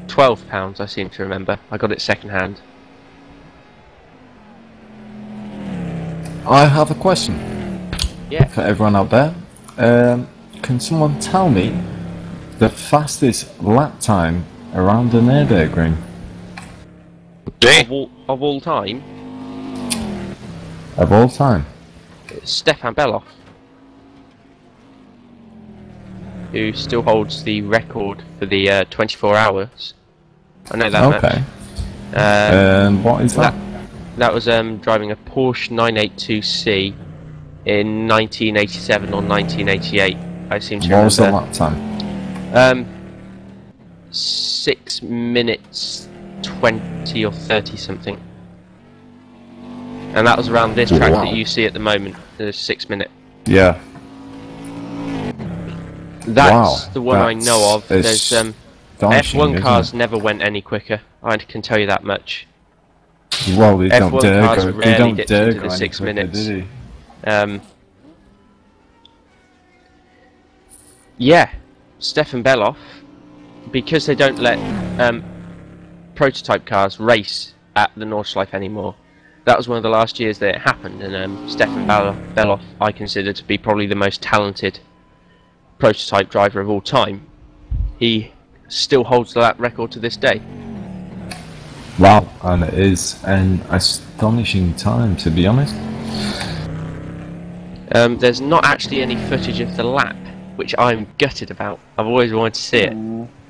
£12, I seem to remember. I got it second hand. I have a question Yeah. for everyone out there. Can someone tell me the fastest lap time around the Nürburgring? Jay? Of all time, Of all time? it's Stefan Beloff, who still holds the record for the 24 hours. I know that Okay. much. What is that? That was driving a Porsche 982C in 1987 or 1988. I seem to What was the remember. lap time? 6 minutes 20 or 30 something. And that was around this track Wow. that you see at the moment. The 6 minute. Yeah. That's Wow, the one I know of. that's There's astonishing, F1 isn't cars it? never went any quicker. I can tell you that much. Well, they don't F1 dare cars go. They rarely don't dipped dare into go the any 6 quicker, minutes. do they? Yeah, Stefan Beloff, because they don't let prototype cars race at the Nordschleife anymore. That was one of the last years that it happened, and Stefan Beloff I consider to be probably the most talented prototype driver of all time. He still holds the lap record to this day. Wow, and it is an astonishing time, to be honest. There's not actually any footage of the lap, which I'm gutted about. I've always wanted to see it.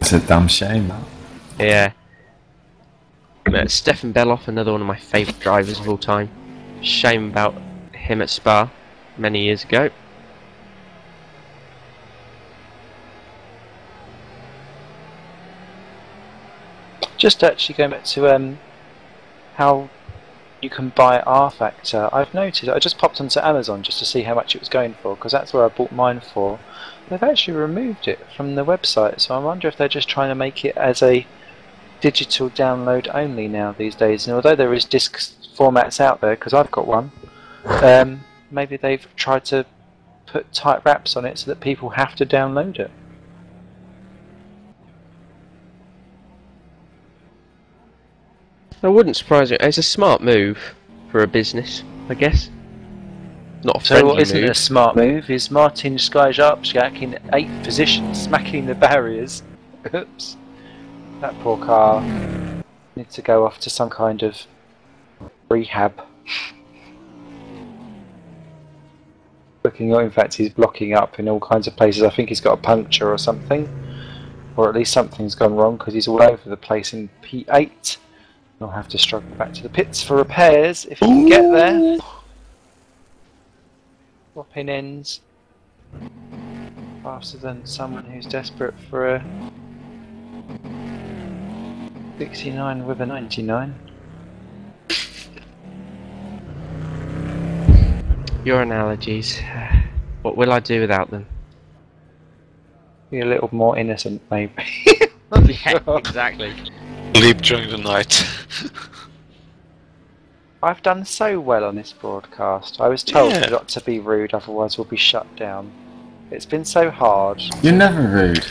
It's a damn shame, that. Yeah. Stefan Beloff, another one of my favourite drivers of all time. Shame about him at Spa many years ago. Just actually going back to how you can buy R Factor. I've noticed, I just popped onto Amazon just to see how much it was going for, because that's where I bought mine for. They've actually removed it from the website, so I wonder if they're just trying to make it as a digital download only now these days. And although there is disc formats out there, because I've got one, maybe they've tried to put tight wraps on it so that people have to download it. I wouldn't surprise it. It's a smart move for a business, I guess. Not a So friendly what isn't move. a smart move is Martin Skyjarpsjak in 8th position, smacking the barriers. Oops. That poor car needs to go off to some kind of rehab. In fact, he's blocking up in all kinds of places. I think he's got a puncture or something. Or at least something's gone wrong, because he's all over the place in P8. I'll have to struggle back to the pits for repairs if he can get there. Swapping ends. Faster than someone who's desperate for a 69 with a 99. Your analogies. What will I do without them? Be a little more innocent, maybe. Yeah, exactly. Leap during the night. I've done so well on this broadcast. I was told Yeah. not to be rude, otherwise we'll be shut down. It's been so hard. You're never rude.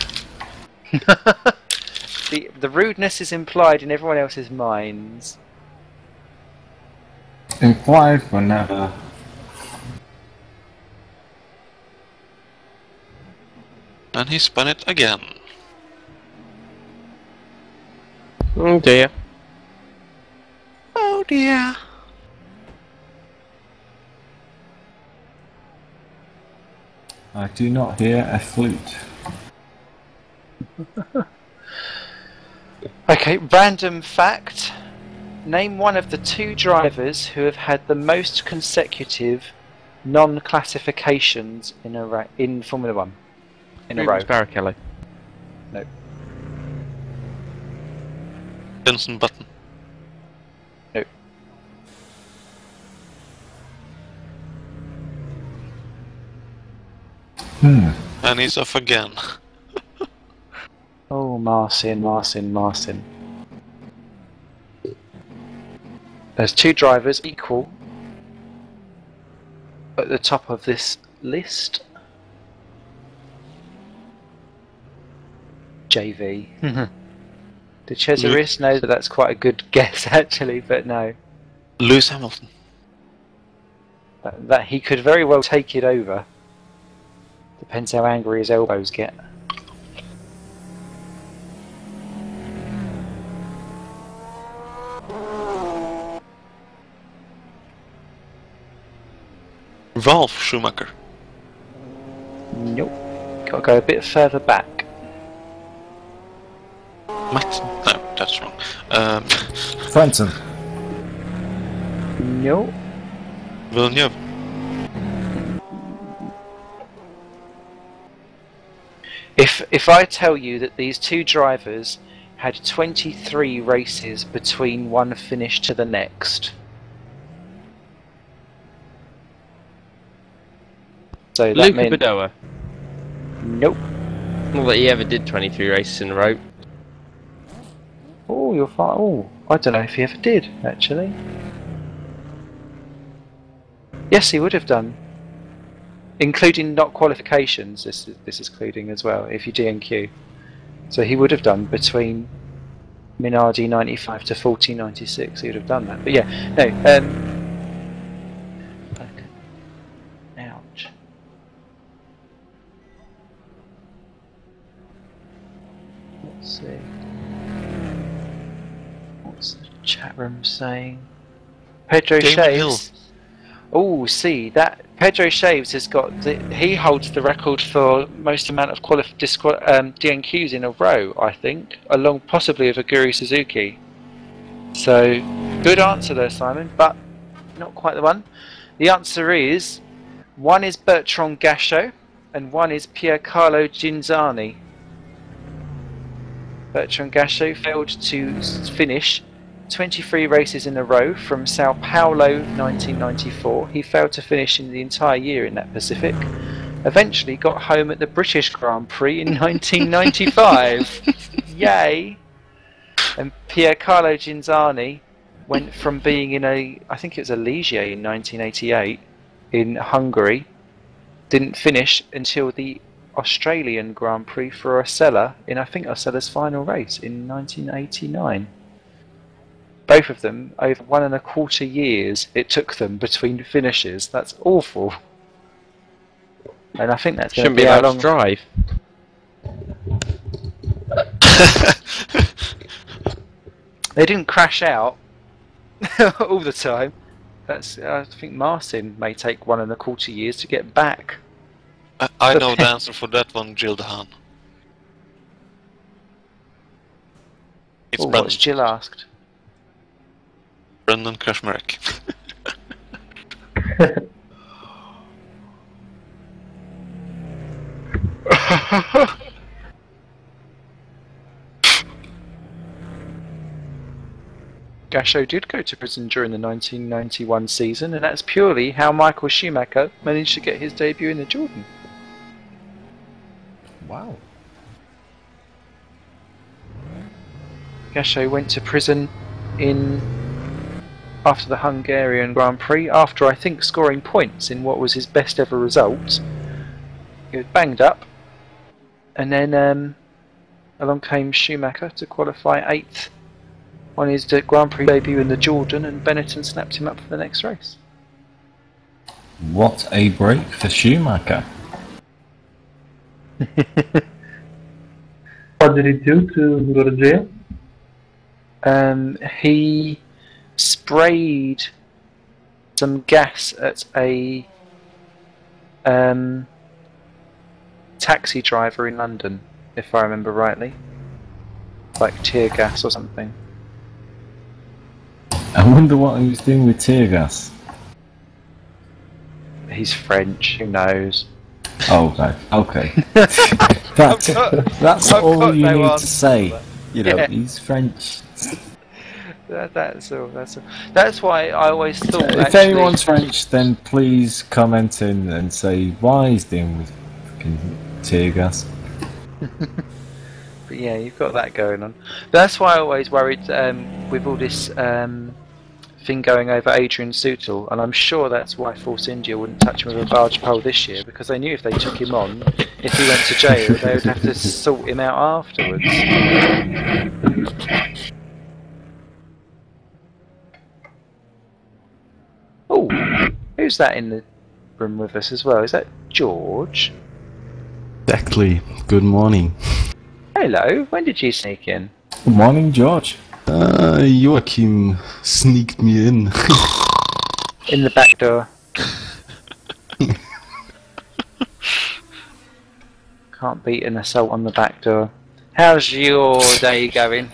The rudeness is implied in everyone else's minds. Implied for never. And he spun it again. Oh dear. Oh dear. I do not hear a flute. Okay, random fact. Name one of the 2 drivers who have had the most consecutive non-classifications in Formula 1 in a row. Barrichello. No. Benson Button. No. And he's off again. Oh, Marcin. There's 2 drivers equal at the top of this list. JV. Did Cesaris know that that's quite a good guess actually, but no. Lewis Hamilton. That he could very well take it over. Depends how angry his elbows get. Ralph Schumacher. Nope. Gotta go a bit further back. Max? No, that's wrong. Fenton. Nope. Villeneuve. If I tell you that these 2 drivers had 23 races between one finish to the next. So that Luca meant... Badoa. Nope. Not that he ever did 23 races in a row. Oh, you're fine. Oh, I don't know if he ever did, actually. Yes, he would have done. Including not qualifications, this is including as well, if you DNQ. So he would have done between Minardi 95 to 40 96, he would have done that. But yeah, no, ouch. Let's see. What's the chat room saying? Pedro Shaves. Oh, see that Pedro Shaves has got he holds the record for most amount of DNQs in a row, I think, along possibly with Aguri Suzuki. So good answer there, Simon, but not quite the one. The answer is one is Bertrand Gachot and one is Piercarlo Ginzani. Bertrand Gachot failed to finish 23 races in a row from Sao Paulo 1994. He failed to finish in the entire year in that Pacific. Eventually got home at the British Grand Prix in 1995. Yay! And Piercarlo Ginzani went from being in I think it was a Ligier in 1988 in Hungary, didn't finish until the Australian Grand Prix for Osella in I think Osella's final race in 1989. Both of them over 1.25 years it took them between finishes. That's awful. And I think that's going to be how long to drive. They didn't crash out all the time. That's I think Marcin may take 1.25 years to get back. I know the answer for that one, Jill Dehaan. It's Oh, Brendan. what's Jill asked? Brendan Krashmarek. Gachot did go to prison during the 1991 season, and that's purely how Michael Schumacher managed to get his debut in the Jordan. Wow. Gachot went to prison after the Hungarian Grand Prix, after I think scoring points in what was his best ever result. He was banged up, and then along came Schumacher to qualify 8th on his Grand Prix debut in the Jordan, and Benetton snapped him up for the next race. What a break for Schumacher. What did he do to go to jail? He sprayed some gas at a taxi driver in London, if I remember rightly. Like tear gas or something. I wonder what he was doing with tear gas. He's French, who knows? Oh, right. Okay. That's I've all got you no need to answer say. for that. You know, Yeah. he's French. That's all. That's why I always thought. If actually, anyone's French, then please comment in and say why he's dealing with fucking tear gas. But yeah, you've got that going on. That's why I always worried with all this thing going over Adrian Sutil, and I'm sure that's why Force India wouldn't touch him with a barge pole this year, because they knew if they took him on, if he went to jail, they would have to sort him out afterwards. Oh, who's that in the room with us as well? Is that George? Exactly. Good morning. Hello, when did you sneak in? Good morning, George. Joachim sneaked me in. In the back door. Can't beat an assault on the back door. How's your day going?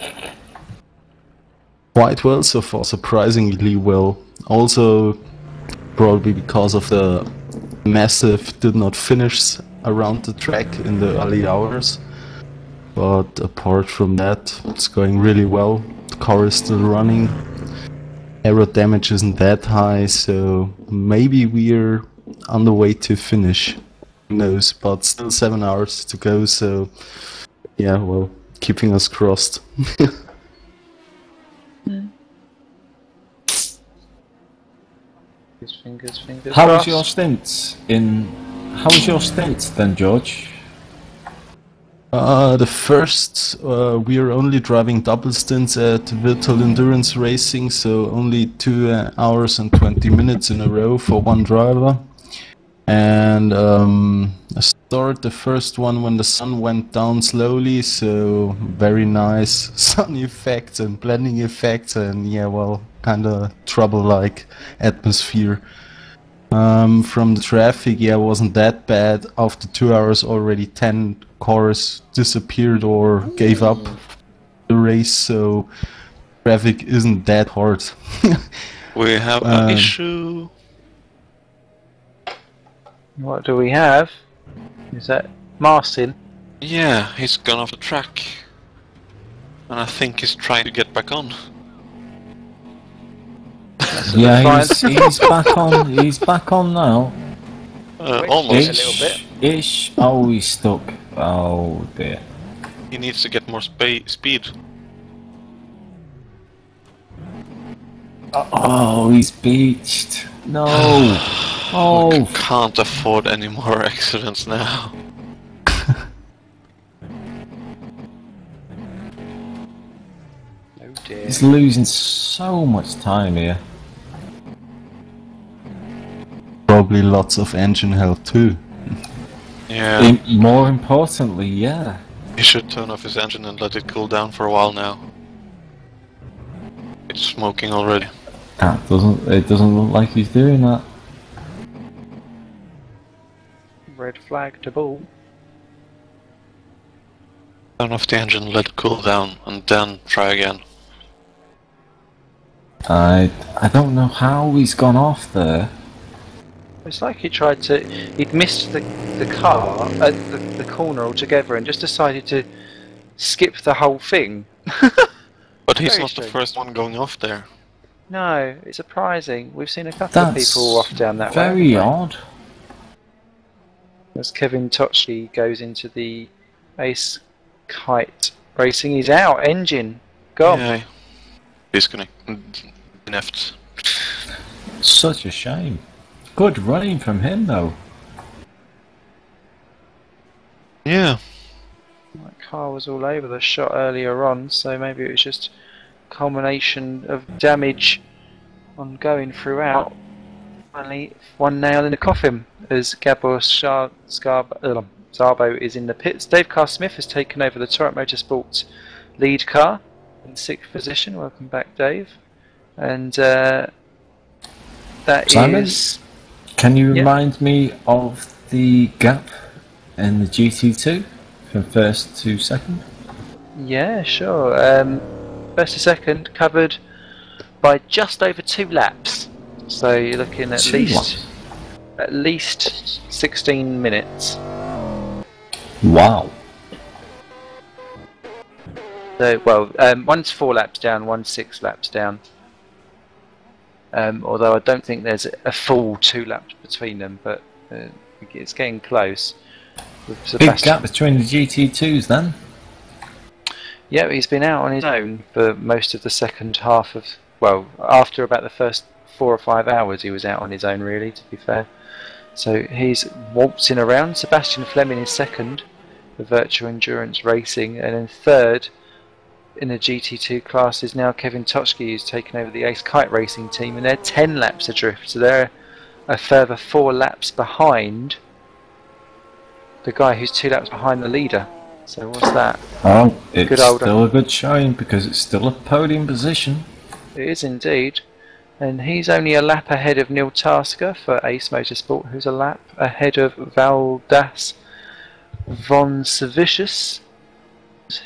Quite well so far, surprisingly well. Also, probably because of the massive did not finish around the track in the early hours. But apart from that, it's going really well. The car is still running. Aero damage isn't that high, so maybe we're on the way to finish. Who knows, but still 7 hours to go, so yeah, well, keeping us crossed. Fingers How was crossed. your stint in? How was your stint then, George? The first, we are only driving double stints at Virtual Endurance Racing, so only 2 hours and 20 minutes in a row for one driver. And I started the first one when the sun went down slowly, so very nice sun effects and blending effects, and yeah, well, kinda trouble-like atmosphere. From the traffic, yeah, wasn't that bad. After 2 hours, already 10 cars disappeared or gave up the race, so traffic isn't that hard. We have an issue. What do we have? Is that Martin? Yeah, he's gone off the track. And I think he's trying to get back on. Yeah, he's back on. He's back on now. Almost. A little bit. Ish. Oh, he's stuck. Oh dear. He needs to get more speed. Oh, he's beached. No. Oh. Can't afford any more accidents now. Oh dear. He's losing so much time here. Probably lots of engine health too. Yeah, More importantly, yeah. he should turn off his engine and let it cool down for a while now. It's smoking already. It doesn't look like he's doing that. Red flag to ball. Turn off the engine, let it cool down, and then try again. I don't know how he's gone off there. It's like he'd missed the car at the corner altogether and just decided to skip the whole thing. But he's Very not strange. the first one going off there. No, it's surprising. We've seen a couple of That's people off down that way. very odd. As Kevin Totchley goes into the Ace Kite Racing, he's out. Engine gone. Yeah, disconnect. Left. Such a shame. Good running from him though. Yeah. That car was all over the shot earlier on, so maybe it was just a culmination of damage ongoing throughout. Finally, one nail in the coffin as Gabor Szabo is in the pits. Dave Carr-Smith has taken over the Torrent Motorsports lead car in 6th position. Welcome back, Dave. And that Simon? is... Can you Yeah. remind me of the gap in the GT2 from first to second? Yeah, sure. First to second covered by just over 2 laps. So you're looking at least 16 minutes. Wow. So, well, one's 4 laps down, one's 6 laps down. Although I don't think there's a full 2 laps between them, but it's getting close. Big gap between the GT2s then. Yeah, he's been out on his own for most of the second half of, well, after about the first 4 or 5 hours he was out on his own, really, to be fair. So he's waltzing around. Sebastian Fleming is second for Virtual Endurance Racing, and then third in the GT2 class is now Kevin Tochke, who's taken over the Ace Kite Racing team, and they're 10 laps adrift, so they're a further 4 laps behind the guy who's 2 laps behind the leader. So what's that? Oh, it's still a good showing because it's still a podium position. It is indeed. And he's only a lap ahead of Neil Tasker for Ace Motorsport, who's a lap ahead of Valdas von Savicius.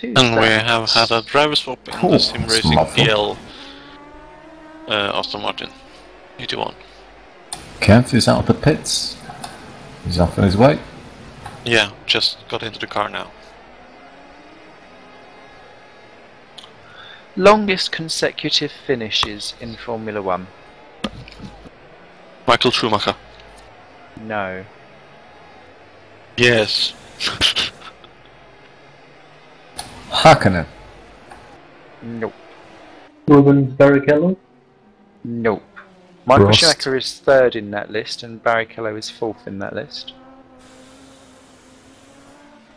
And we have had a driver swap in the Sim Racing PL Aston Martin 81. Kev is out of the pits. He's off on his way. Yeah, just got into the car now. Longest consecutive finishes in Formula 1? Michael Schumacher. No. Yes. Hakkinen. Nope. Rubens Barrichello. Nope. Michael Prost. Schumacher is third in that list, and Barrichello is fourth in that list.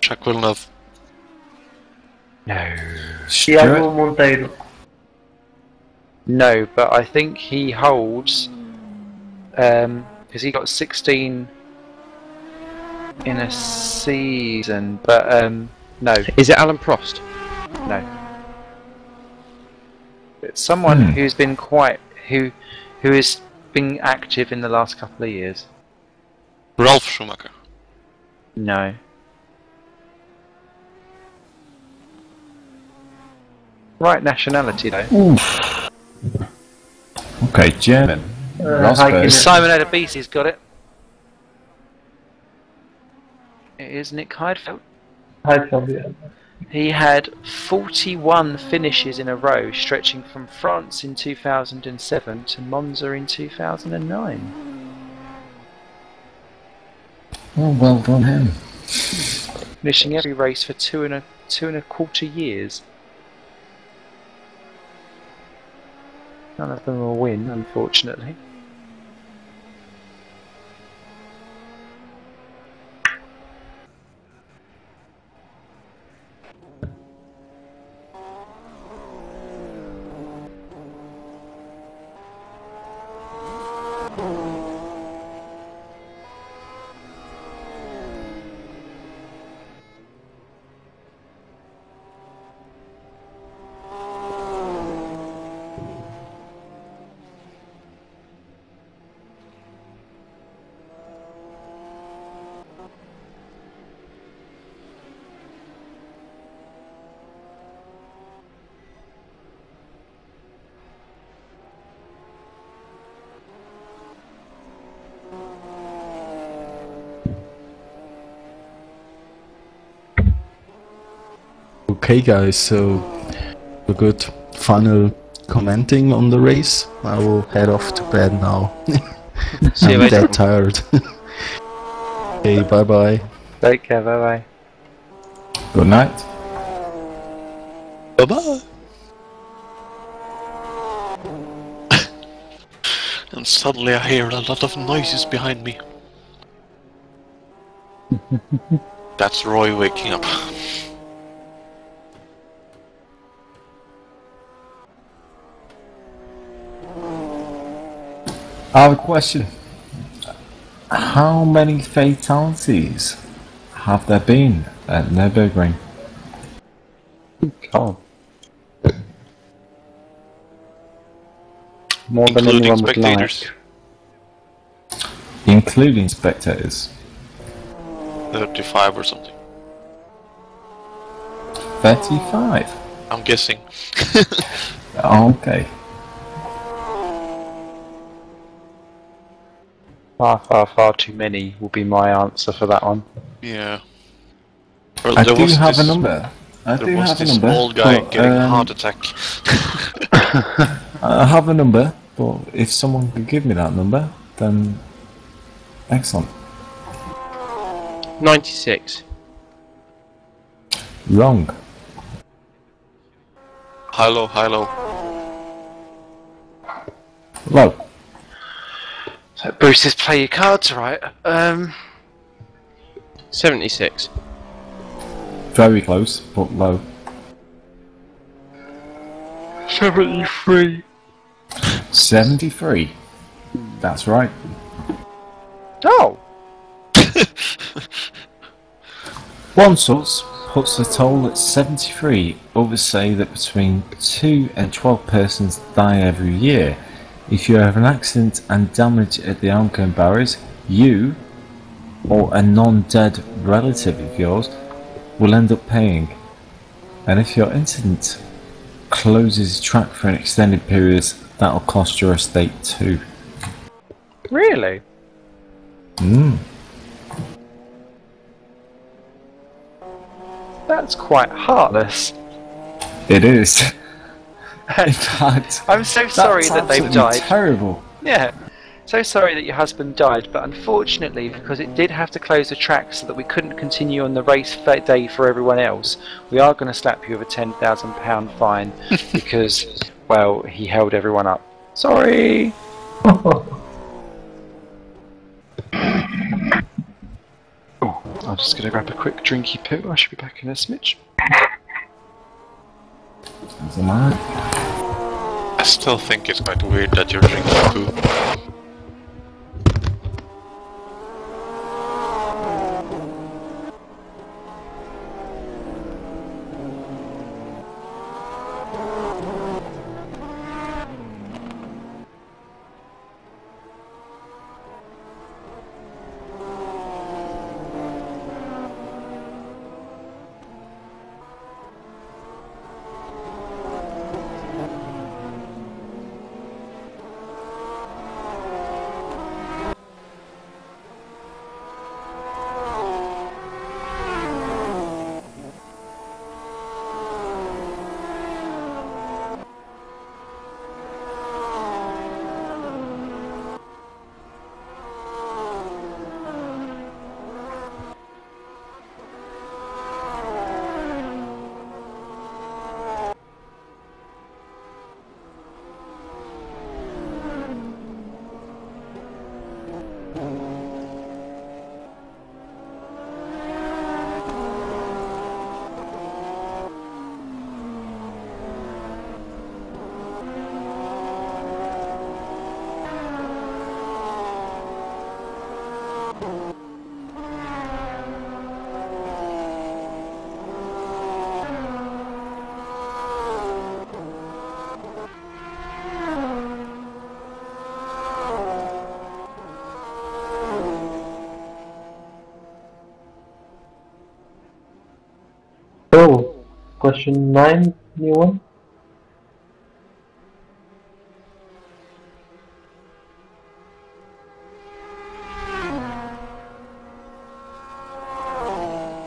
Jacques Villeneuve. No. Thiago Monteiro. No, but I think he holds, because he got 16 in a season, but no, Is it Alan Prost? no. It's someone who's been who has been active in the last couple of years. Ralf Schumacher. No. Right nationality though. Oof. Okay, German. Rosberg. Simon Adebisi's got it. It is Nick Heidfeld. Yeah. He had 41 finishes in a row, stretching from France in 2007 to Monza in 2009. Oh, well done him. Finishing every race for two and a quarter years. None of them will win, unfortunately. Okay guys, so a good final commenting on the race. I will head off to bed now. See you I'm later. dead tired. Okay, bye bye. Take care, bye bye. Good night. Bye bye. And suddenly I hear a lot of noises behind me. That's Roy waking up. I have a question. How many fatalities have there been at Nürburgring? Oh. More than Including anyone would spectators. like. Including spectators. 35 or something. 35. I'm guessing. Okay. Far too many will be my answer for that one. Yeah. Well, I there do was have this, a number. I There do was have a this number. old guy but, getting a heart attack. I have a number, but if someone could give me that number, then excellent. 96. Wrong. High low, high low. Low. So Bruce says play your cards right. 76. Very close, but low. 73. 73. That's right. Oh! One source puts the toll at 73. Others say that between 2 and 12 persons die every year. If you have an accident and damage at the outgoing barriers, you, or a non-dead relative of yours, will end up paying. And if your incident closes the track for an extended period, that'll cost your estate too. Really? That's quite heartless. It is. In fact, I'm so sorry that's that they've absolutely died. terrible. Yeah. So sorry that your husband died, but unfortunately, because it did have to close the track so that we couldn't continue on the race day for everyone else, we are going to slap you with a £10,000 fine because, well, he held everyone up. Sorry! Oh, I'm just going to grab a quick drinky poo. I should be back in a smidge. Doesn't matter. I still think it's quite weird that you're drinking poo. Oh, question 9, new one?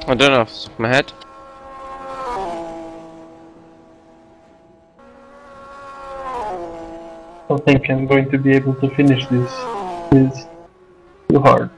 I don't know off the top of my head. I don't think I'm going to be able to finish this. It's too hard.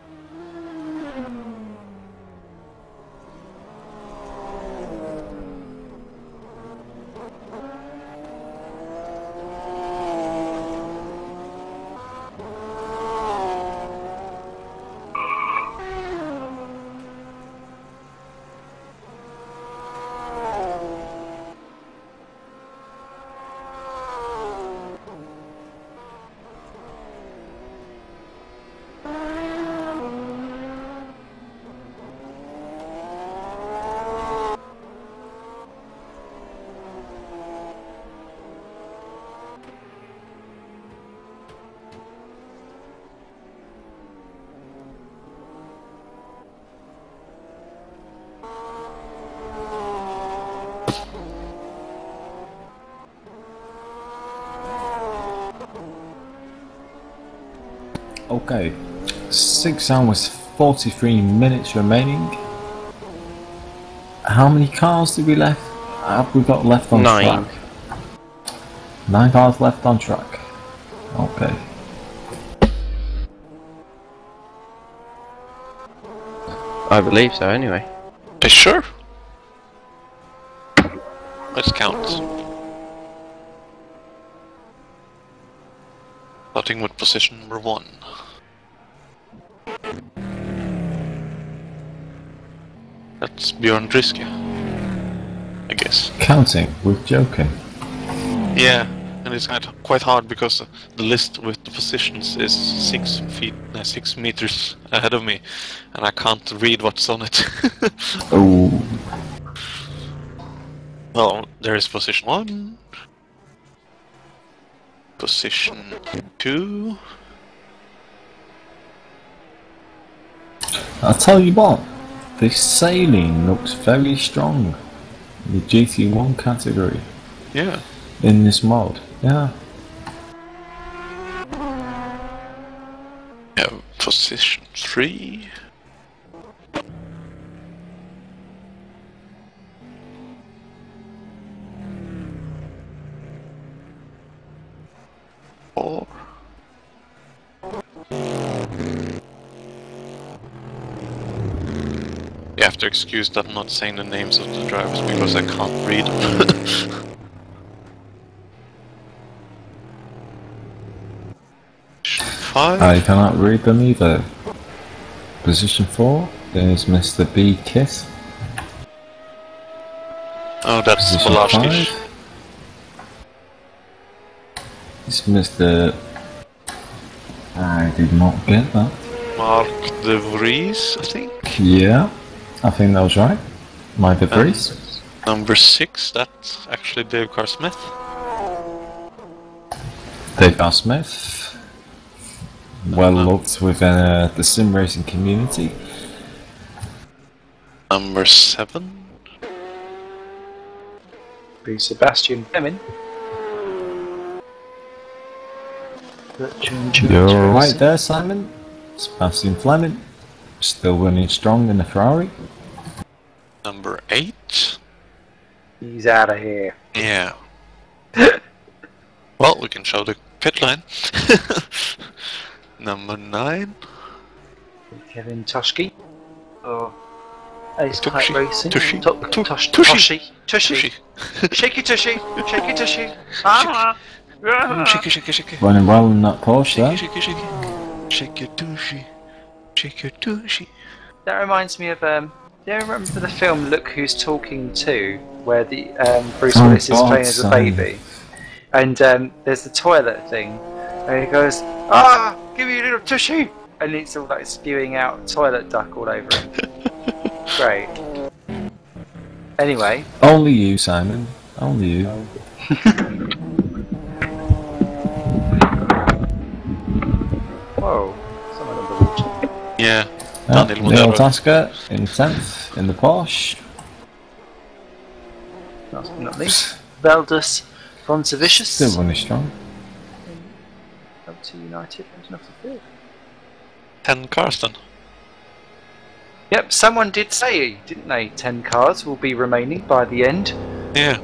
Okay, 6 hours 43 minutes remaining. How many cars have we got left on 9. track? 9 cars left on track. Okay. I believe so, anyway. Are you sure? Let's count. Starting with position number 1. That's Bjorn Driske, I guess. Counting? We're joking. Yeah, and it's quite hard because the list with the positions is 6 meters ahead of me, and I can't read what's on it. Oh. Well, there is position 1, position 2. I'll tell you what, this sailing looks very strong in the GT1 category Yeah. in this mod. Yeah. Yeah, position 3. Four. You have to excuse that I'm not saying the names of the drivers because I can't read them. 5. I cannot read them either. Position 4 is Mr. B. Kiss. Oh, that's Position Balaskic. 5 is Mr. I did not get that. Mark de Vries, I think. Yeah, I think that was right. My De Vries. Number 6, that's actually Dave Carr Smith. Dave R. Smith. Well looked within the sim racing community. Number 7. Be Sebastian Fleming. You're right there, Simon. Sebastian Fleming. Still running strong in the Ferrari. Number 8. He's out of here. Yeah. Well, we can show the pit line. Number 9. Kevin Tushki. Or Ace Tushy. Kite Racing. Tushy. Tushy. Tushy. Tushy. Shaky Tushy. Shaky Tushy. Ah! Shake it, shake it, shake it. Running well in that Porsche there. Shake it, shake it. Shake your tushy. Shake your tushy. That reminds me of do you remember the film Look Who's Talking To, where the Bruce Oh, Willis is God, playing as a Simon. baby, and there's the toilet thing, and he goes, "Ah, give me a little tushy," and it's all like spewing out toilet duck all over him. Great. Anyway, Only you, Simon. Only you. whoa, someone on the water. Yeah. Neil Tasker in 10th in the Porsche. Last but not least, Valdus von Savicius. Still running strong. Up to United, and off the field. 10 cars then. Yep, someone did say, didn't they? 10 cars will be remaining by the end. Yeah.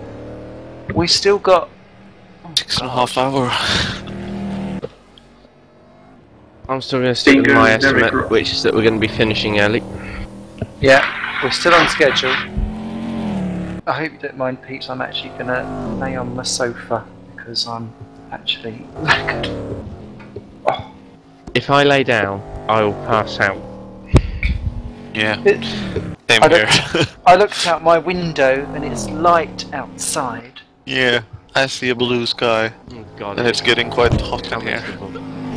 We still got 6.5 hours. I'm still going to stick with my estimate, which is that we're going to be finishing early. Yeah, we're still on schedule. I hope you don't mind, peeps. I'm actually gonna lay on my sofa because I'm actually knackered. Oh. If I lay down, I will pass out. Yeah. Same I here. I looked out my window and it's light outside. Yeah. I see a blue sky. Oh God! And it's getting quite hot How in here. miserable.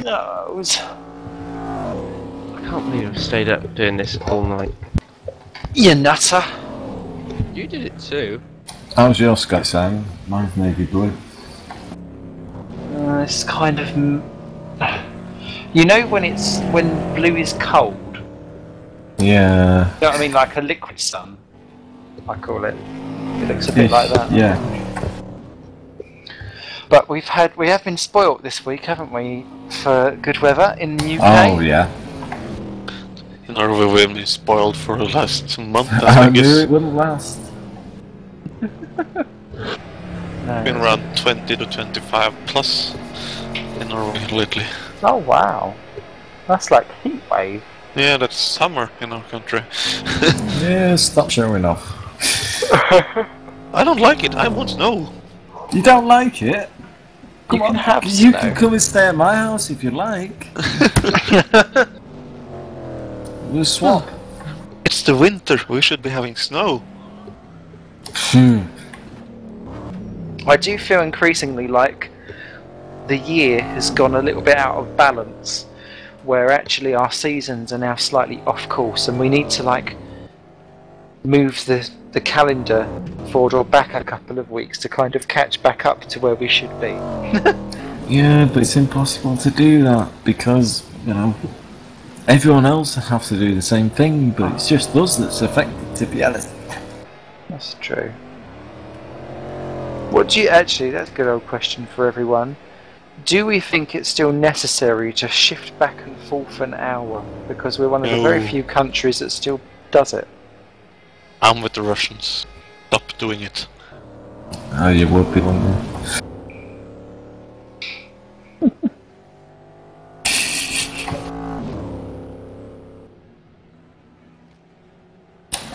No, I can't believe I've stayed up doing this all night. you nutter. You did it too. How's your sky, Simon? Mine's navy blue. It's kind of, you know, when blue is cold. Yeah. You know what I mean? Like a liquid sun, I call it. It looks a bit like that. Yeah. But we have been spoilt this week, haven't we, for good weather in the UK? Oh yeah. In Norway we've been spoiled for the last month, I I knew guess. it wouldn't last. No. Been around 20 to 25 plus in Norway lately. Oh wow, that's like heat wave. Yeah, that's summer in our country. Yeah, stop showing off. I don't like it, I want snow. You don't like it? Come You on, can have you snow. can come and stay at my house if you like. We'll swap. It's the winter, we should be having snow. I do feel increasingly like the year has gone a little bit out of balance, where actually our seasons are now slightly off course, and we need to like move the calendar forward or back a couple of weeks to kind of catch back up to where we should be. Yeah, but it's impossible to do that because, you know, everyone else have to do the same thing, but it's just us that's affected, to be honest. That's true. What do you actually? That's a good old question for everyone. Do we think it's still necessary to shift back and forth an hour? Because we're one of the very No. few countries that still does it. I'm with the Russians. Stop doing it. Oh, you would be, wouldn't you?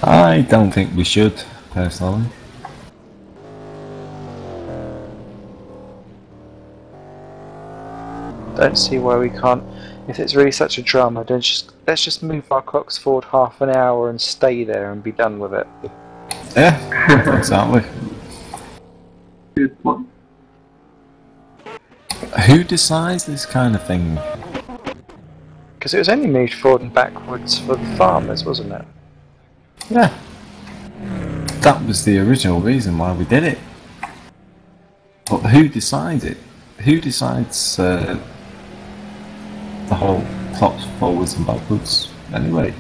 I don't think we should, personally. Don't see why we can't. If it's really such a drama, let's just move our clocks forward half an hour and stay there and be done with it. Yeah, exactly. Good point. Who decides this kind of thing? Because it was only moved forward and backwards for the farmers, wasn't it? Yeah. That was the original reason why we did it. But who decides it? Who decides the whole clocks forwards and backwards anyway?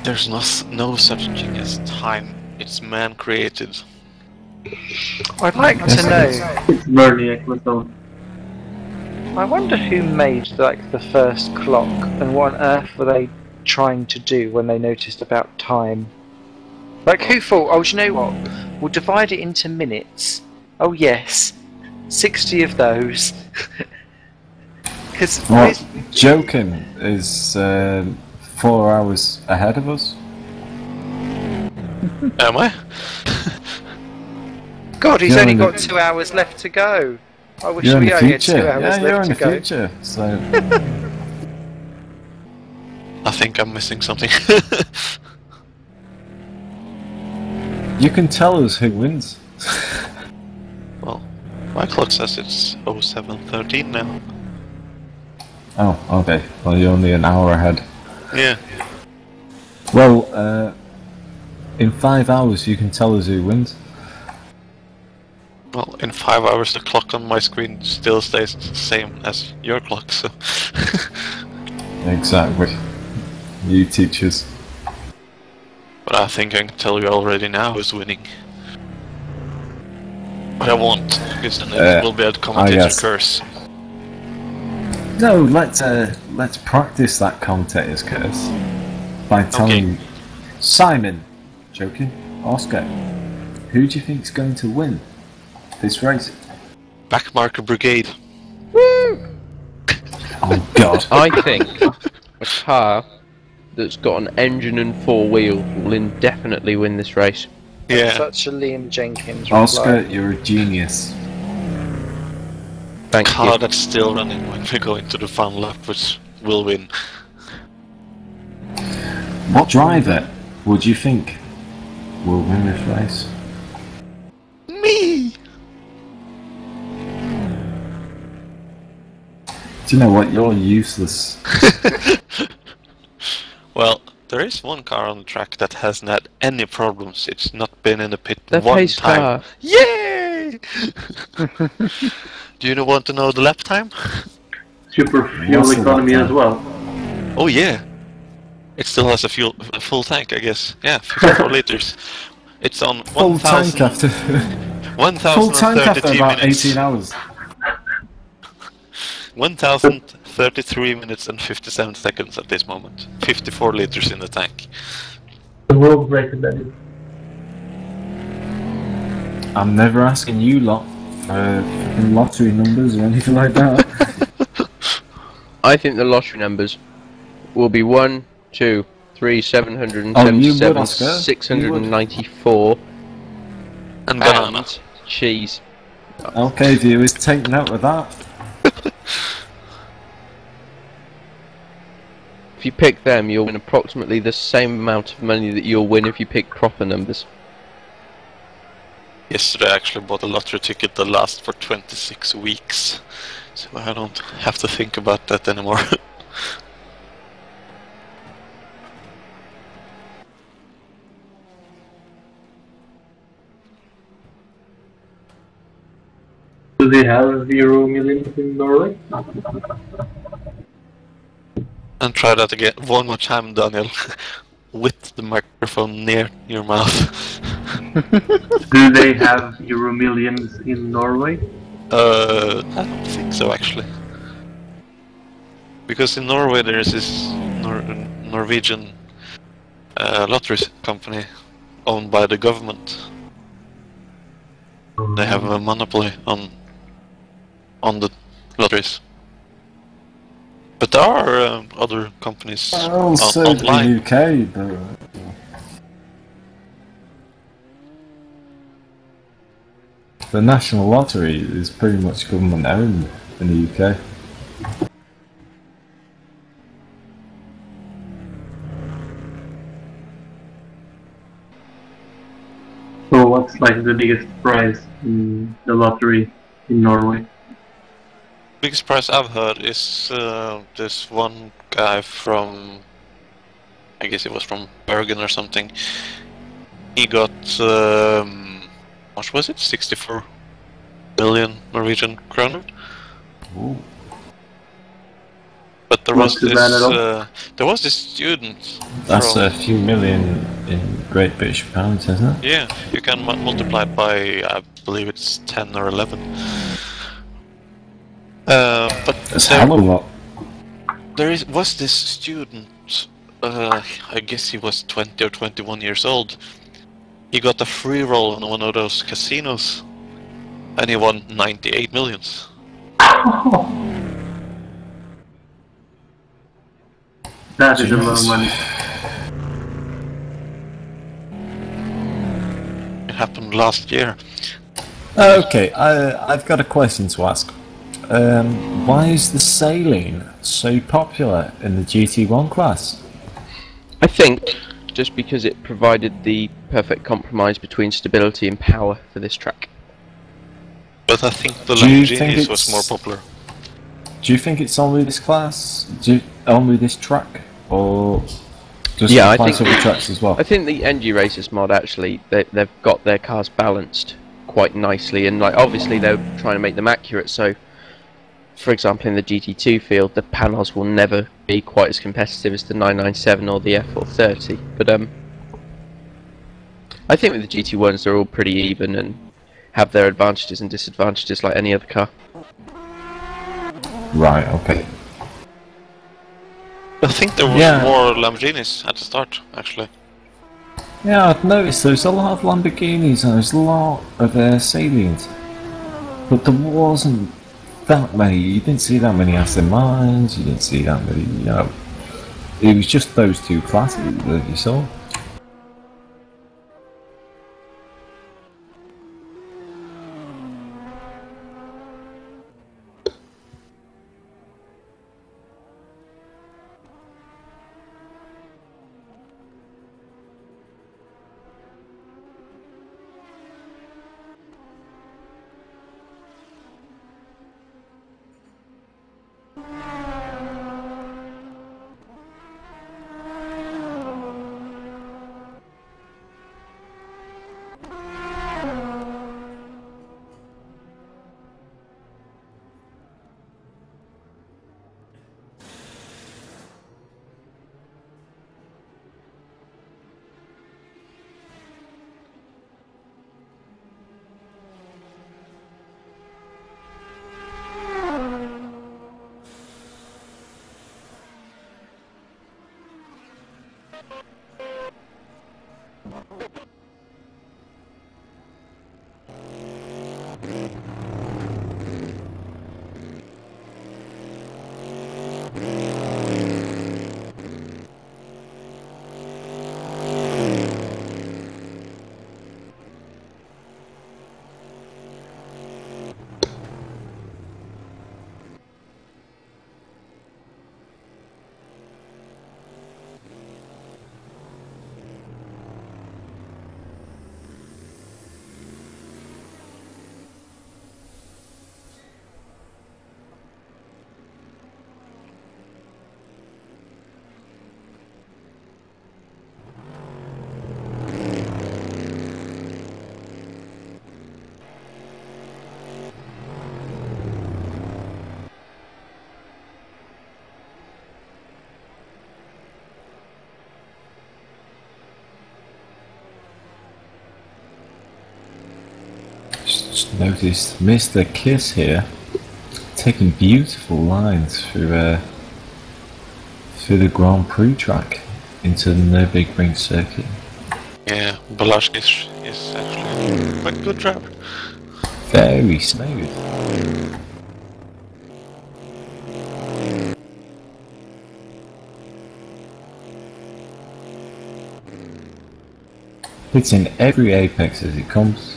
There's no such thing as time. It's man-created. I'd like to know. It's Bernie Ecclestone. I wonder who made like the first clock and what on earth were they trying to do when they noticed about time? Like who thought, oh, do you know what? We'll divide it into minutes. Oh yes, 60 of those. Because What? Joking is 4 hours ahead of us? Am I? God, he's You're only in the- got 2 hours left to go. I wish You're in we the only had future. 2 hours Yeah, you're left in to the go. future. So I think I'm missing something. you can tell us who wins. Well, my clock says it's 07:13 now. Oh, okay. Well, you're only an hour ahead. Yeah. Well, in 5 hours you can tell us who wins. Well, in 5 hours the clock on my screen still stays the same as your clock, so... Exactly. You teachers. But I think I can tell you already now who's winning. But I won't, because then it will be a commentator guess. curse. No, let's practice that commentator's curse by telling Simon, joking, Oscar, who do you think's going to win this race? Backmarker Brigade. Oh God! I think a car that's got an engine and 4 wheels will indefinitely win this race. Yeah. Such a Liam Jenkins Oscar, reply. you're a genius. Thank Car you. that's still running when we go into the final lap, which will win. What driver would you think will win this race? Me! Do you know what? You're useless. Well, there is one car on the track that hasn't had any problems. It's not been in the pit The one pace time. car. Yay! Do you want to know the lap time? Super fuel What's the economy lap as time? well. Oh yeah. It still has a full tank, I guess. Yeah, 54 liters. It's on Full tank 1,000 after full tank after 1,032 about minutes. 18 hours. 1,033 minutes and 57 seconds at this moment. 54 liters in the tank. The world record, that is. I'm never asking you lot for fucking lottery numbers or anything like that. I think the lottery numbers will be 1, 2, 3, Oh, you would, 777, Oscar. 694, And banana. and cheese. Okay, viewers, take note of that. If you pick them, you'll win approximately the same amount of money that you'll win if you pick proper numbers. Yesterday I actually bought a lottery ticket that lasts for 26 weeks. So I don't have to think about that anymore. Do they have Euro Millions in Norway? And try that again one more time, Daniel. With the microphone near your mouth. Do they have Euro Millions in Norway? I don't think so actually. Because in Norway there is this Norwegian lottery company owned by the government. They have a monopoly on the lotteries. But there are other companies Also online. the UK, but... The National Lottery is pretty much government owned in the UK. So what's like the biggest prize in the lottery in Norway? Biggest prize I've heard is this one guy from, I guess it was from Bergen or something. He got what was it? 64 million Norwegian kroner. Ooh. But there Not was too this bad at all. student. That's from, a few million in Great British pounds, isn't it? yeah. You can multiply it by, I believe it's 10 or 11. But That's a hell of a lot. was this student. I guess he was 20 or 21 years old. He got a free roll on one of those casinos, and he won 98 millions. That is a lot of money. It happened last year. Okay, I've got a question to ask. Why is the sailing so popular in the GT1 class? I think just because it provided the perfect compromise between stability and power for this track. But I think the Do you think Lamborghinis was it's- more popular. Do you think it's only this class? Only this track? Or does Yeah, it I apply think- to other tracks as well? I think the NG Racers mod actually, they've got their cars balanced quite nicely, and like obviously they're trying to make them accurate. So, for example, in the GT2 field, the panels will never be quite as competitive as the 997 or the F430. But I think with the GT1s, they're all pretty even and have their advantages and disadvantages like any other car. Right, okay. I think there was Yeah. more Lamborghinis at the start, actually. Yeah, I've noticed there's a lot of Lamborghinis and there's a lot of Salients. But there wasn't that many. You didn't see that many Aston Martins, you didn't see that many, you know. It was just those two classes that you saw. Just noticed Mr. Kiss here taking beautiful lines through the Grand Prix track into the Nürburgring circuit. Yeah, Balazs is actually quite a good driver. Very smooth. Hitting every apex as it comes.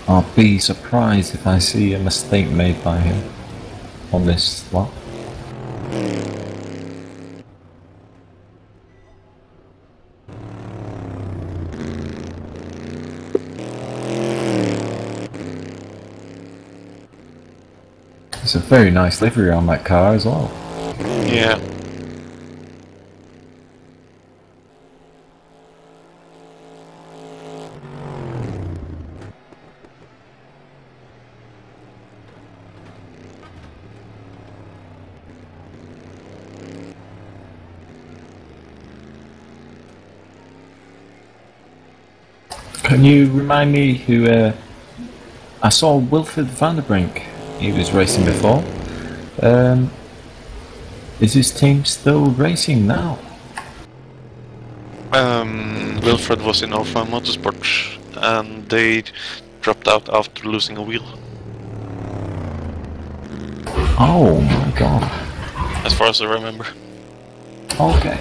I'll be surprised if I see a mistake made by him on this lap. It's a very nice livery on that car as well. Yeah. Can you remind me who I saw Wilfred van der Brink. He was racing before. Is his team still racing now? Wilfred was in Alpha Motorsport and they dropped out after losing a wheel. Oh my god. As far as I remember. Okay.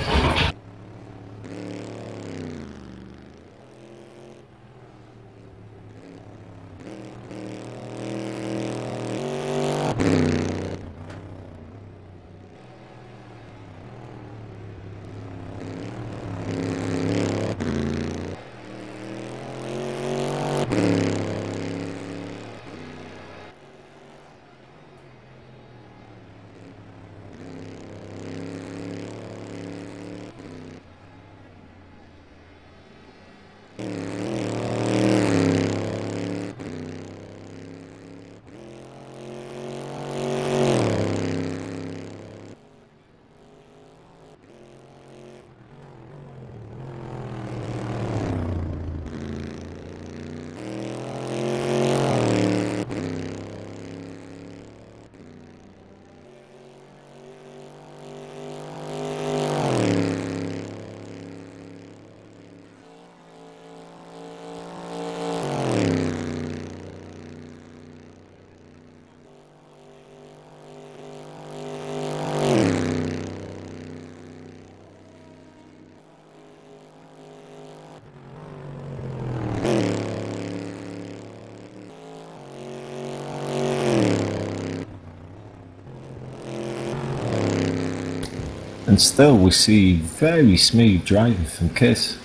And still we see very smooth driving from Kiss.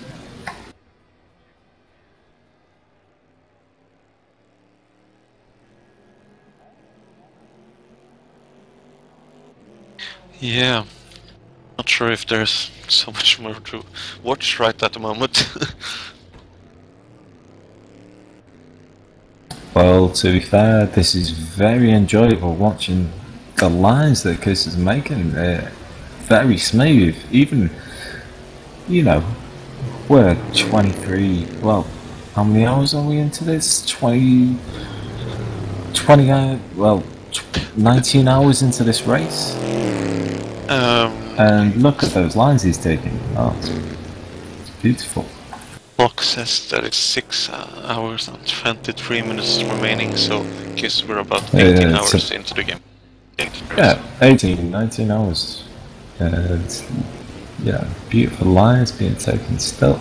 Yeah. Not sure if there's so much more to watch right at the moment. Well, to be fair, this is very enjoyable watching the lines that Kiss is making. They're very smooth. Even, you know, we're 23, well, how many hours are we into this? 20 well, 19 hours into this race? And look at those lines he's taking. Oh, it's beautiful. Clock says that it's 6 hours and 23 minutes remaining, so I guess we're about 18 hours into the game. Yeah, 18, 19 hours. It's, yeah, beautiful lines being taken still.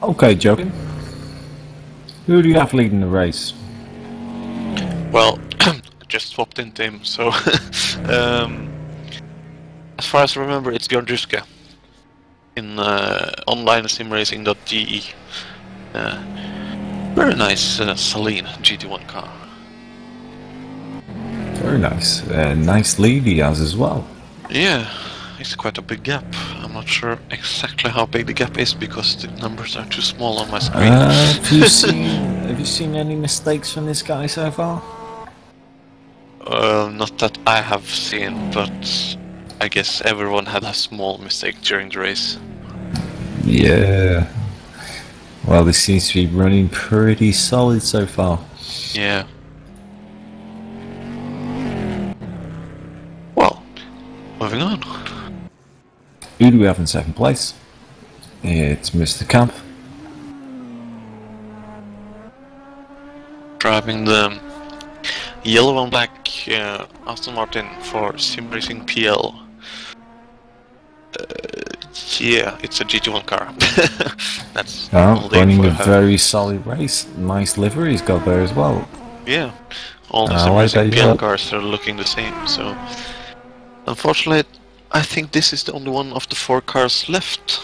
Okay, Joking. Who do you have leading the race? Well, I just swapped into him, so as far as I remember, it's Björn Druska in online.simracing.de. Very nice Saleen GT1 car. Very nice. Nice lead he has as well. Yeah, it's quite a big gap. I'm not sure exactly how big the gap is because the numbers are too small on my screen. Have you seen any mistakes from this guy so far? Not that I have seen, but I guess everyone had a small mistake during the race. Yeah. Well, this seems to be running pretty solid so far. Yeah. Well, moving on. Who do we have in second place? It's Mr. Camp. Driving the yellow and black Aston Martin for Sim Racing PL. Yeah, it's a GT1 car. That's all the running info a I have. very solid race. Nice livery he's got there as well. Yeah, all the Sim Racing PL cars are looking the same, so unfortunately I think this is the only one of the 4 cars left.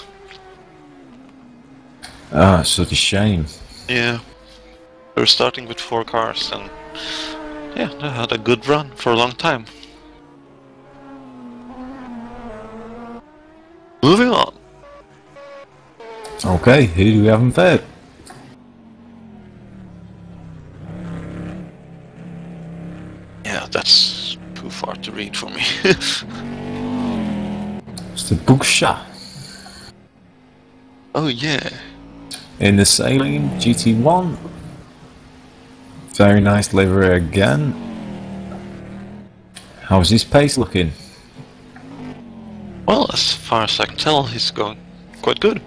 Ah, it's such a shame. Yeah, we're starting with 4 cars and yeah, they had a good run for a long time. Moving on. Okay, who do we have in third? Yeah, that's who too far to read for me. It's the Bugsha. Oh yeah. In the Saline GT1. Very nice livery again. How's his pace looking? Well, as far as I can tell, he's going quite good.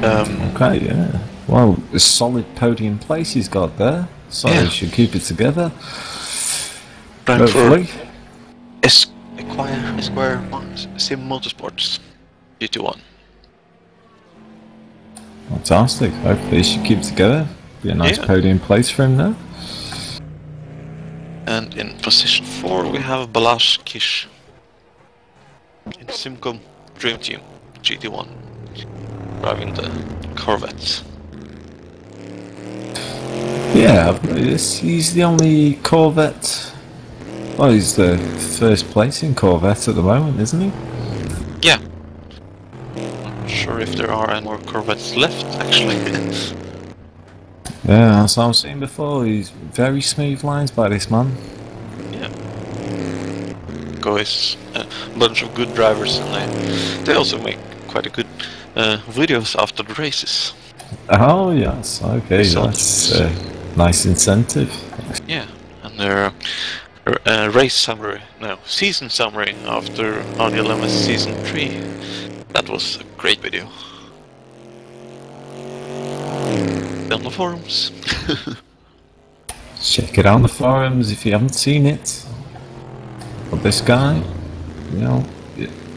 Okay, yeah. Well, a solid podium place he's got there. So Yeah. he should keep it together. Trying for Hopefully. Esquire Sim Motorsports GT1. Fantastic. Hopefully he should keep it together. Be a nice Yeah. podium place for him now. And in position 4 we have Balazs Kish in Simcom Dream Team GT1, driving the Corvette. Yeah, he's the only Corvette. Well, he's the first place in Corvette at the moment, isn't he? Yeah. Not sure if there are any more Corvettes left, actually. Yeah, as I was saying before, he's very smooth lines by this man. Yeah. Guys, a bunch of good drivers, and they also make quite a good videos after the races. Oh, yes, okay, So- that's a nice incentive. Yeah, and their race summary, no, season summary after RD24H season 3. That was a great video. On the forums. Check it out on the forums if you haven't seen it. But this guy, you know,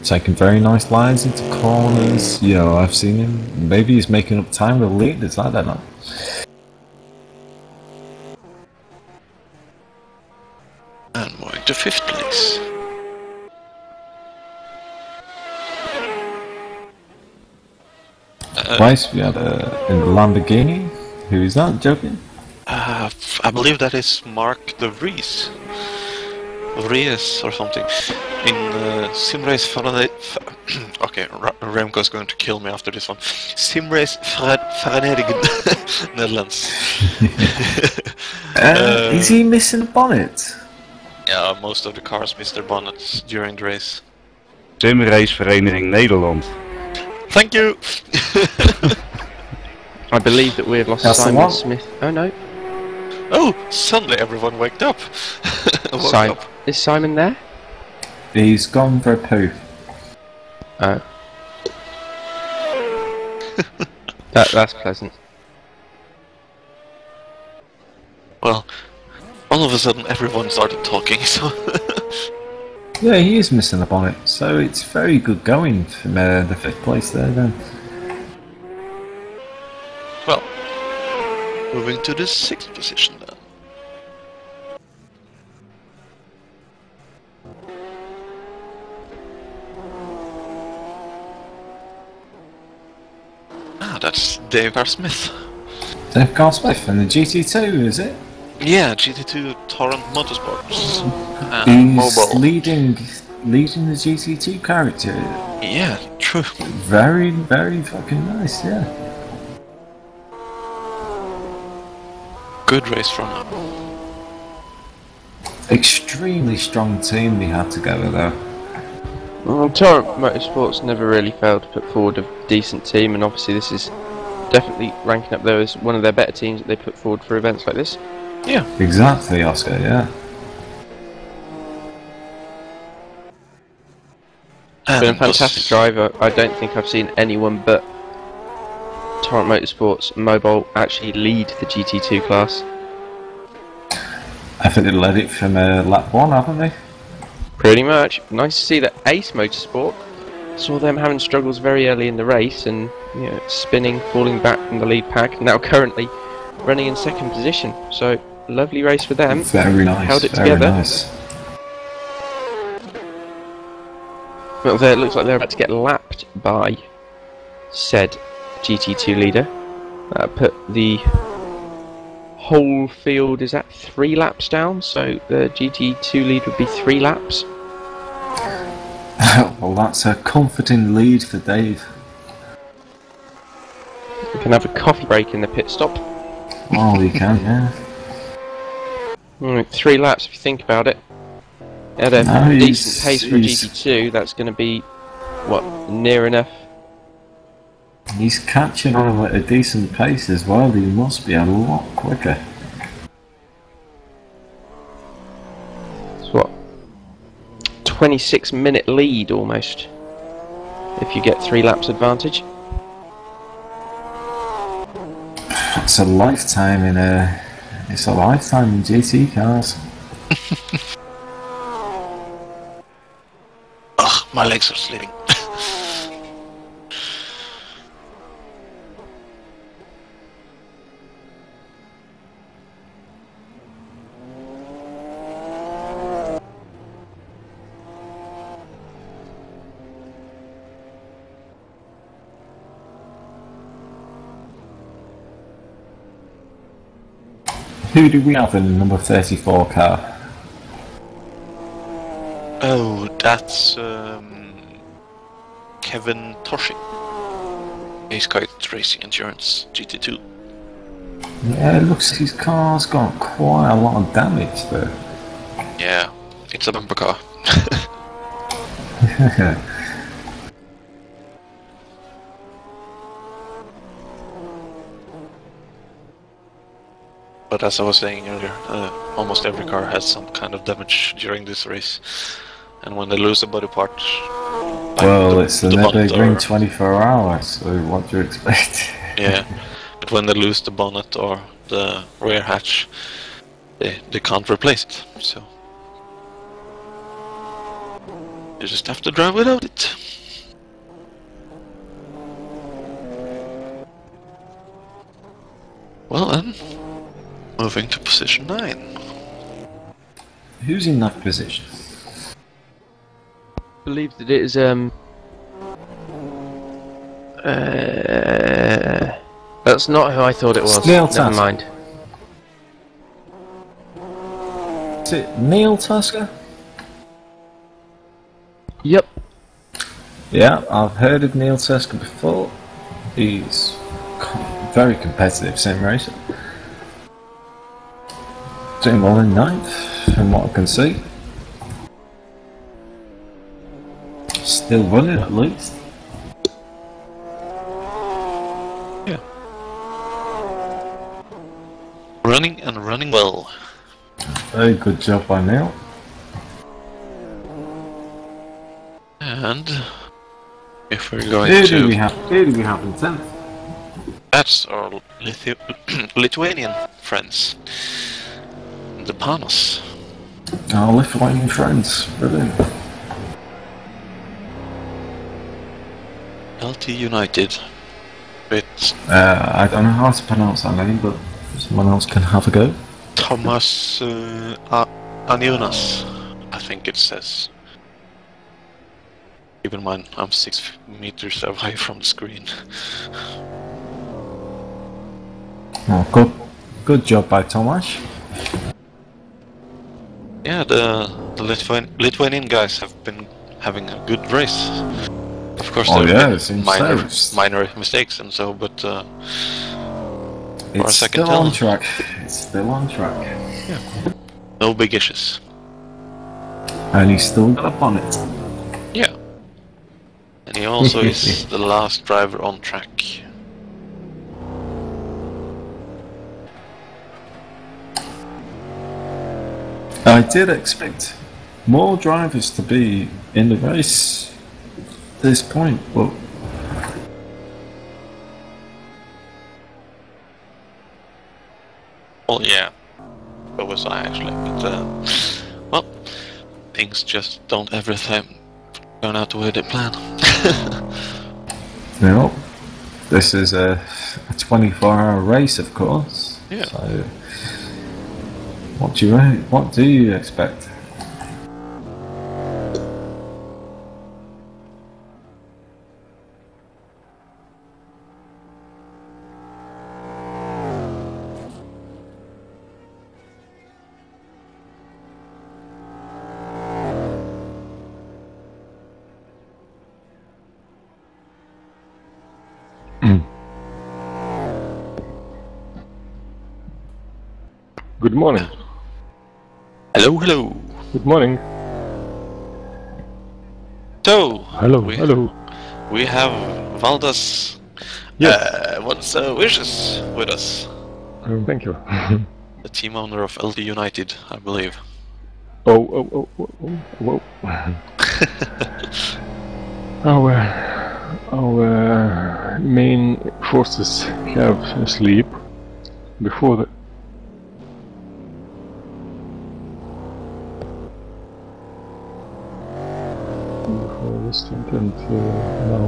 taking very nice lines into corners. You know, I've seen him. Maybe he's making up time with leaders, I don't know. And moving to 5th place. Twice we had in the Lamborghini. Who is that? Joking? I believe that is Mark de Vries. Vries or something. In Simrace Fahrenheit. Okay, Remco's going to kill me after this one. Simrace Vereniging Netherlands. Is he missing a bonnet? Yeah, most of the cars missed their bonnets during the race. Simrace Vereniging Nederland. Thank you! I believe that we have lost That's the Simon one. Smith. Oh no, Oh, suddenly everyone waked up. Woke up. Is Simon there? He's gone for a poo. Oh. That's pleasant. Well, all of a sudden everyone started talking, so... Yeah, he is missing a bonnet, so it's very good going from the 5th place there then. Well, moving to the 6th position then. Ah, that's Dave R. Smith. Dave Carl Smith and the GT2, is it? Yeah, GT2 Torrent Motorsports. He's Mobile. leading the GT2 character. Yeah, true. Very, very fucking nice, yeah. Good race runner. Extremely strong team they had together though. Well, Torrent Motorsports never really failed to put forward a decent team, and obviously this is definitely ranking up there as one of their better teams that they put forward for events like this. Yeah. Exactly, Oscar, yeah. Been a fantastic driver. I don't think I've seen anyone but Torrent Motorsports Mobile actually lead the GT2 class. I think they led it from lap 1, haven't they? Pretty much. Nice to see that Ace Motorsport saw them having struggles very early in the race and, you know, spinning, falling back from the lead pack, now currently running in 2nd position. So, lovely race for them. Very nice, Held it very together. nice. Well, there it looks like they're about to get lapped by said GT2 leader. Put the whole field is at 3 laps down, so the GT2 lead would be 3 laps. Well, that's a comforting lead for Dave. We can have a coffee break in the pit stop. Oh, you can, yeah. 3 laps if you think about it. At a No, decent pace for a he's- GT2, that's going to be, what, near enough? He's catching on at a decent pace as well. He must be a lot quicker. It's what? 26-minute lead almost. If you get 3 laps advantage. It's a lifetime in It's a lifetime in GT cars. Ugh, my legs are slitting. Who do we have in the number 34 car? Oh, that's Kevin Toshi. He's got racing endurance GT2. Yeah, it looks like his car's got quite a lot of damage there. Yeah, it's a bumper car. But as I was saying earlier, almost every car has some kind of damage during this race. And when they lose a body part... like Well, it's the bonnet Nürburgring or- 24 hours, so what do you expect? Yeah, but when they lose the bonnet or the rear hatch, they can't replace it, so... You just have to drive without it. Well then, moving to position 9. Who's in that position? I believe that it is, that's not who I thought it was. Neil Never Tasker. mind. Is it Neil Tasker? Yep. Yeah, I've heard of Neil Tasker before. He's very competitive sim racer. Doing well in 9th, from what I can see. Still running at least. Running and running well. Very good job by Neil. And if we're going Who to... do we have in 10th? That's our Lithuanian friends. The Panos. Our Lithuanian friends. Brilliant. LT United. With I don't know how to pronounce that name, but someone else can have a go. Thomas Anionas, I think it says. Keep in mind, I'm 6 meters away from the screen. Oh, good job by Tomasz. Yeah, the Lithuanian guys have been having a good race. Of course, Oh, there yeah, have it been seems minor mistakes and so, but It's I can still tell. on track. It's still on track. no big issues. And he's still got a bonnet. Yeah. And he also is the last driver on track. I did expect more drivers to be in the race at this point, but Well, yeah. So was I actually, but well, things just don't every time turn out the way they plan. you know, this is a 24-hour race, of course. Yeah. So, what do you expect? Good morning. Hello, hello. Good morning. So, Hello, we, hello. we have Valdas Yes. what's Wishes with us. Thank you. The team owner of LD United, I believe. Whoa. Our main forces have asleep before the start, and now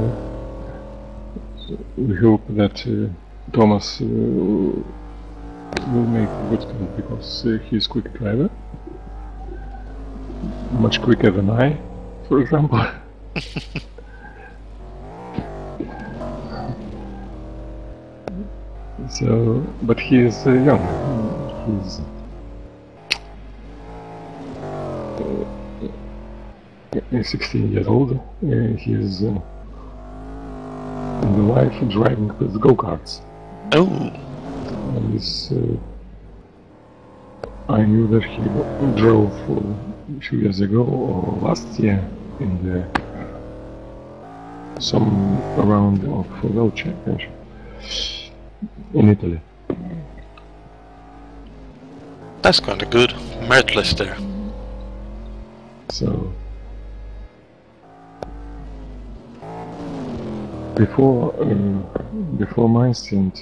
we hope that Thomas will make a good start, because he's a quick driver, much quicker than I, for example. So, but he is young. He's 16 years old. He is in the life driving with go-karts. Oh, And this, I knew that he drove a few years ago or last year in the some round of World Championship in Italy. that's kind of good. Merit list there. So before my stint,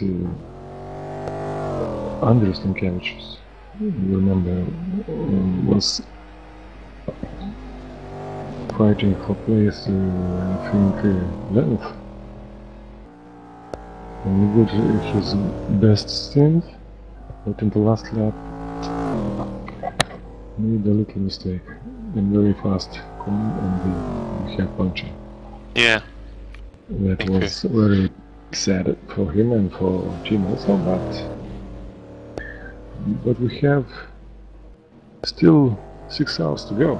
Andrius Stankevičius, you remember, was fighting for place, I think, 11th. And he did his best stint, but in the last lap made a little mistake and very fast come on the head puncher. Yeah. That was very sad for him and for team also, but we have still 6 hours to go.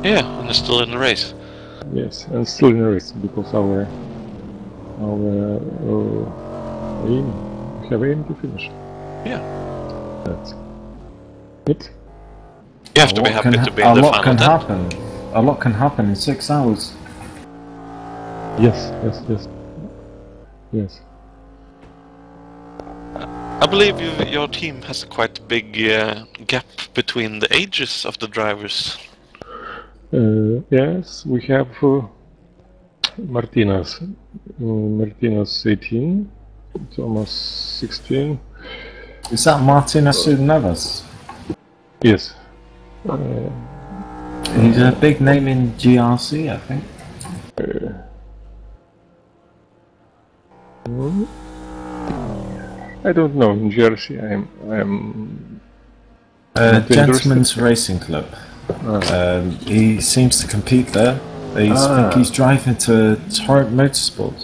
Yeah, and they're still in the race. Yes, and still in a race, because our aim, we have aim to finish. Yeah. That's it. You have to be happy to be in a the lot final can 10. happen. A lot can happen in 6 hours. Yes. I believe your team has a quite big gap between the ages of the drivers. Yes, we have Martinez 18, Thomas 16. Is that Martinez Neves? Yes. He's a big name in GRC, I think. I don't know. In Jersey, I'm Gentleman's Racing Club. He seems to compete there. I think he's driving to Torrent Motorsport.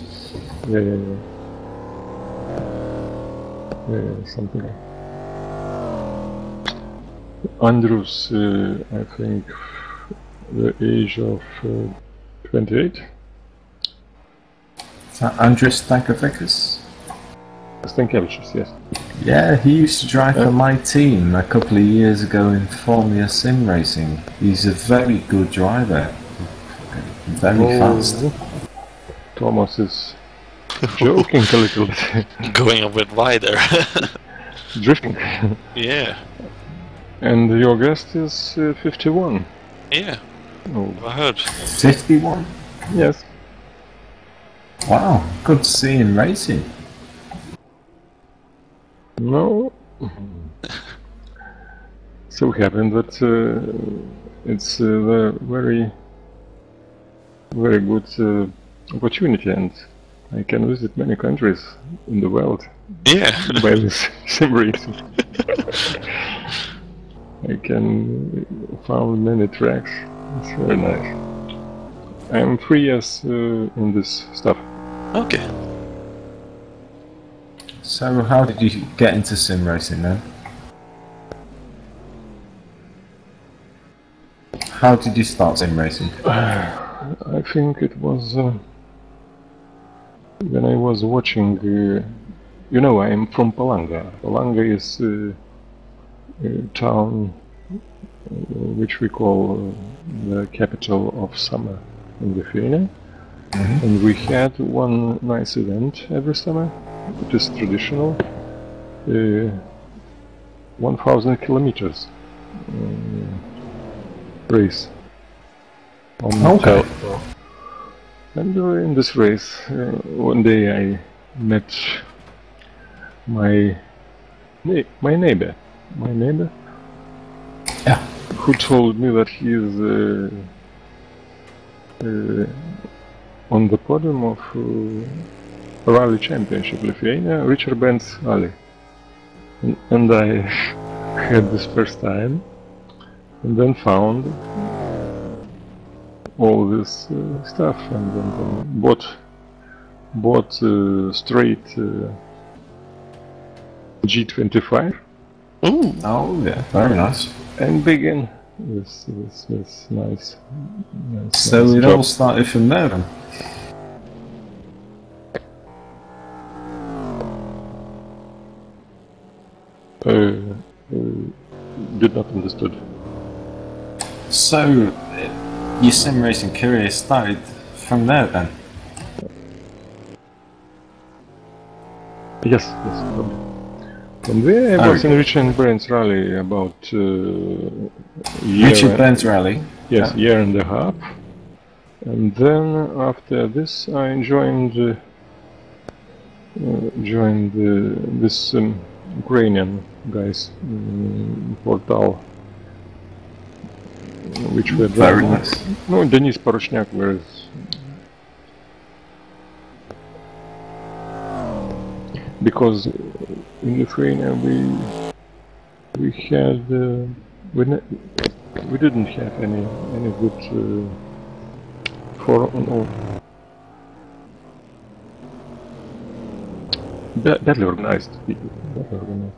Yeah, something like Andrews, I think the age of 28. Is that Andris Stankovičius? Stankevičius, yes. Yeah, he used to drive for my team a couple of years ago in Formula Sim Racing. He's a very good driver. Very fast. Thomas is joking a little bit. Going a bit wider. Drifting. Yeah. And your guest is 51. Yeah. Oh. I heard. 51? Yes. Wow, good to see him racing. No. So happened that it's a very good opportunity, and I can visit many countries in the world. Yeah. By this sim racing. I can find many tracks. It's very nice. I'm 3 years in this stuff. Okay. So how did you get into sim racing then? How did you start sim racing? I think it was when I was watching, you know, I'm from Palanga. Palanga is a town which we call the capital of summer in Lithuania. And we had one nice event every summer. It is traditional. 1,000 kilometers race. Okay. And in this race, one day I met my neighbor, Yeah. who told me that he is on the podium of Rally Championship Lithuania, Richard Benz Rally. And I had this first time, and then found all this stuff, and then bought straight G25. Oh yeah, very nice. And began this nice So nice it job. all started from there then. Did not understood. So your sim racing career started from there then? Yes. From there I was in Richard Benz Rally about Richard Benz Rally? Yes, year and a half. And then after this I joined this Ukrainian guys portal, which were Very driving. nice. No, Denis Poroshniak was. Because in Lithuania we had we didn't have any good badly organized people. Badly organized.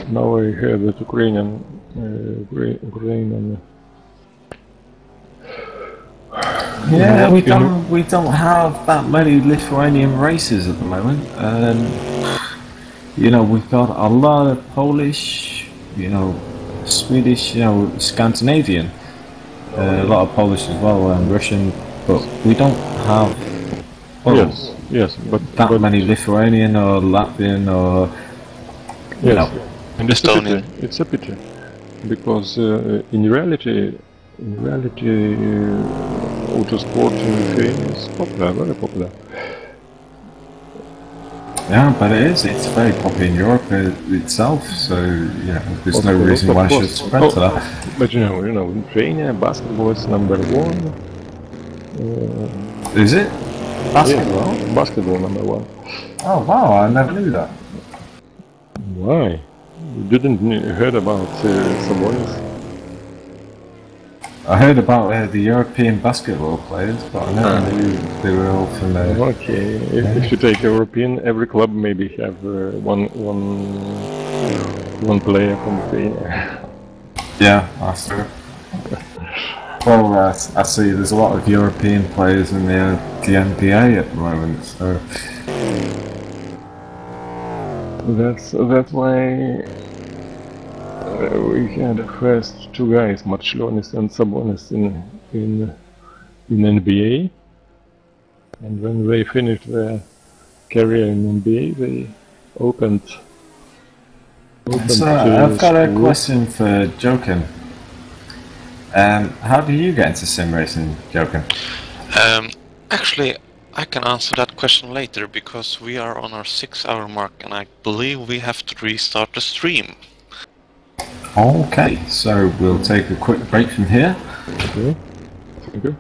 Now I hear that Ukrainian Yeah, we don't have that many Lithuanian races at the moment. You know, we've got a lot of Polish, you know, Swedish, you know, Scandinavian, a lot of Polish as well, and Russian, but we don't have yes, but many Lithuanian or Latvian or you know. And Estonian. It's a pity, because in reality, autosport in Lithuania is popular, very popular. Yeah, but it's very popular in Europe itself, so you know, there's no reason why it should spread to that. But you know, in Lithuania, basketball is number one. Is it? Basketball? Yeah, basketball number one. Oh wow, I never knew that. Why? You didn't heard about Sabonis? I heard about the European basketball players, but I never knew they were all from there. Okay, if you take European, every club maybe have one player from Lithuania. Yeah, that's true. Well, I see there's a lot of European players in the NBA at the moment, so that's why we had the first two guys, Marčiulionis and Sabonis, in NBA, and when they finished their career in NBA, they opened. So I've got a question for Jochen. How do you get into sim racing, Jochen? Actually, I can answer that question later, because we are on our 6-hour mark and I believe we have to restart the stream. Okay, so we'll take a quick break from here. Okay. Thank you.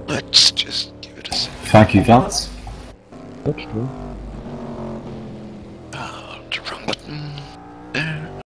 Let's just give it a second. Thank you, Vance. That's true.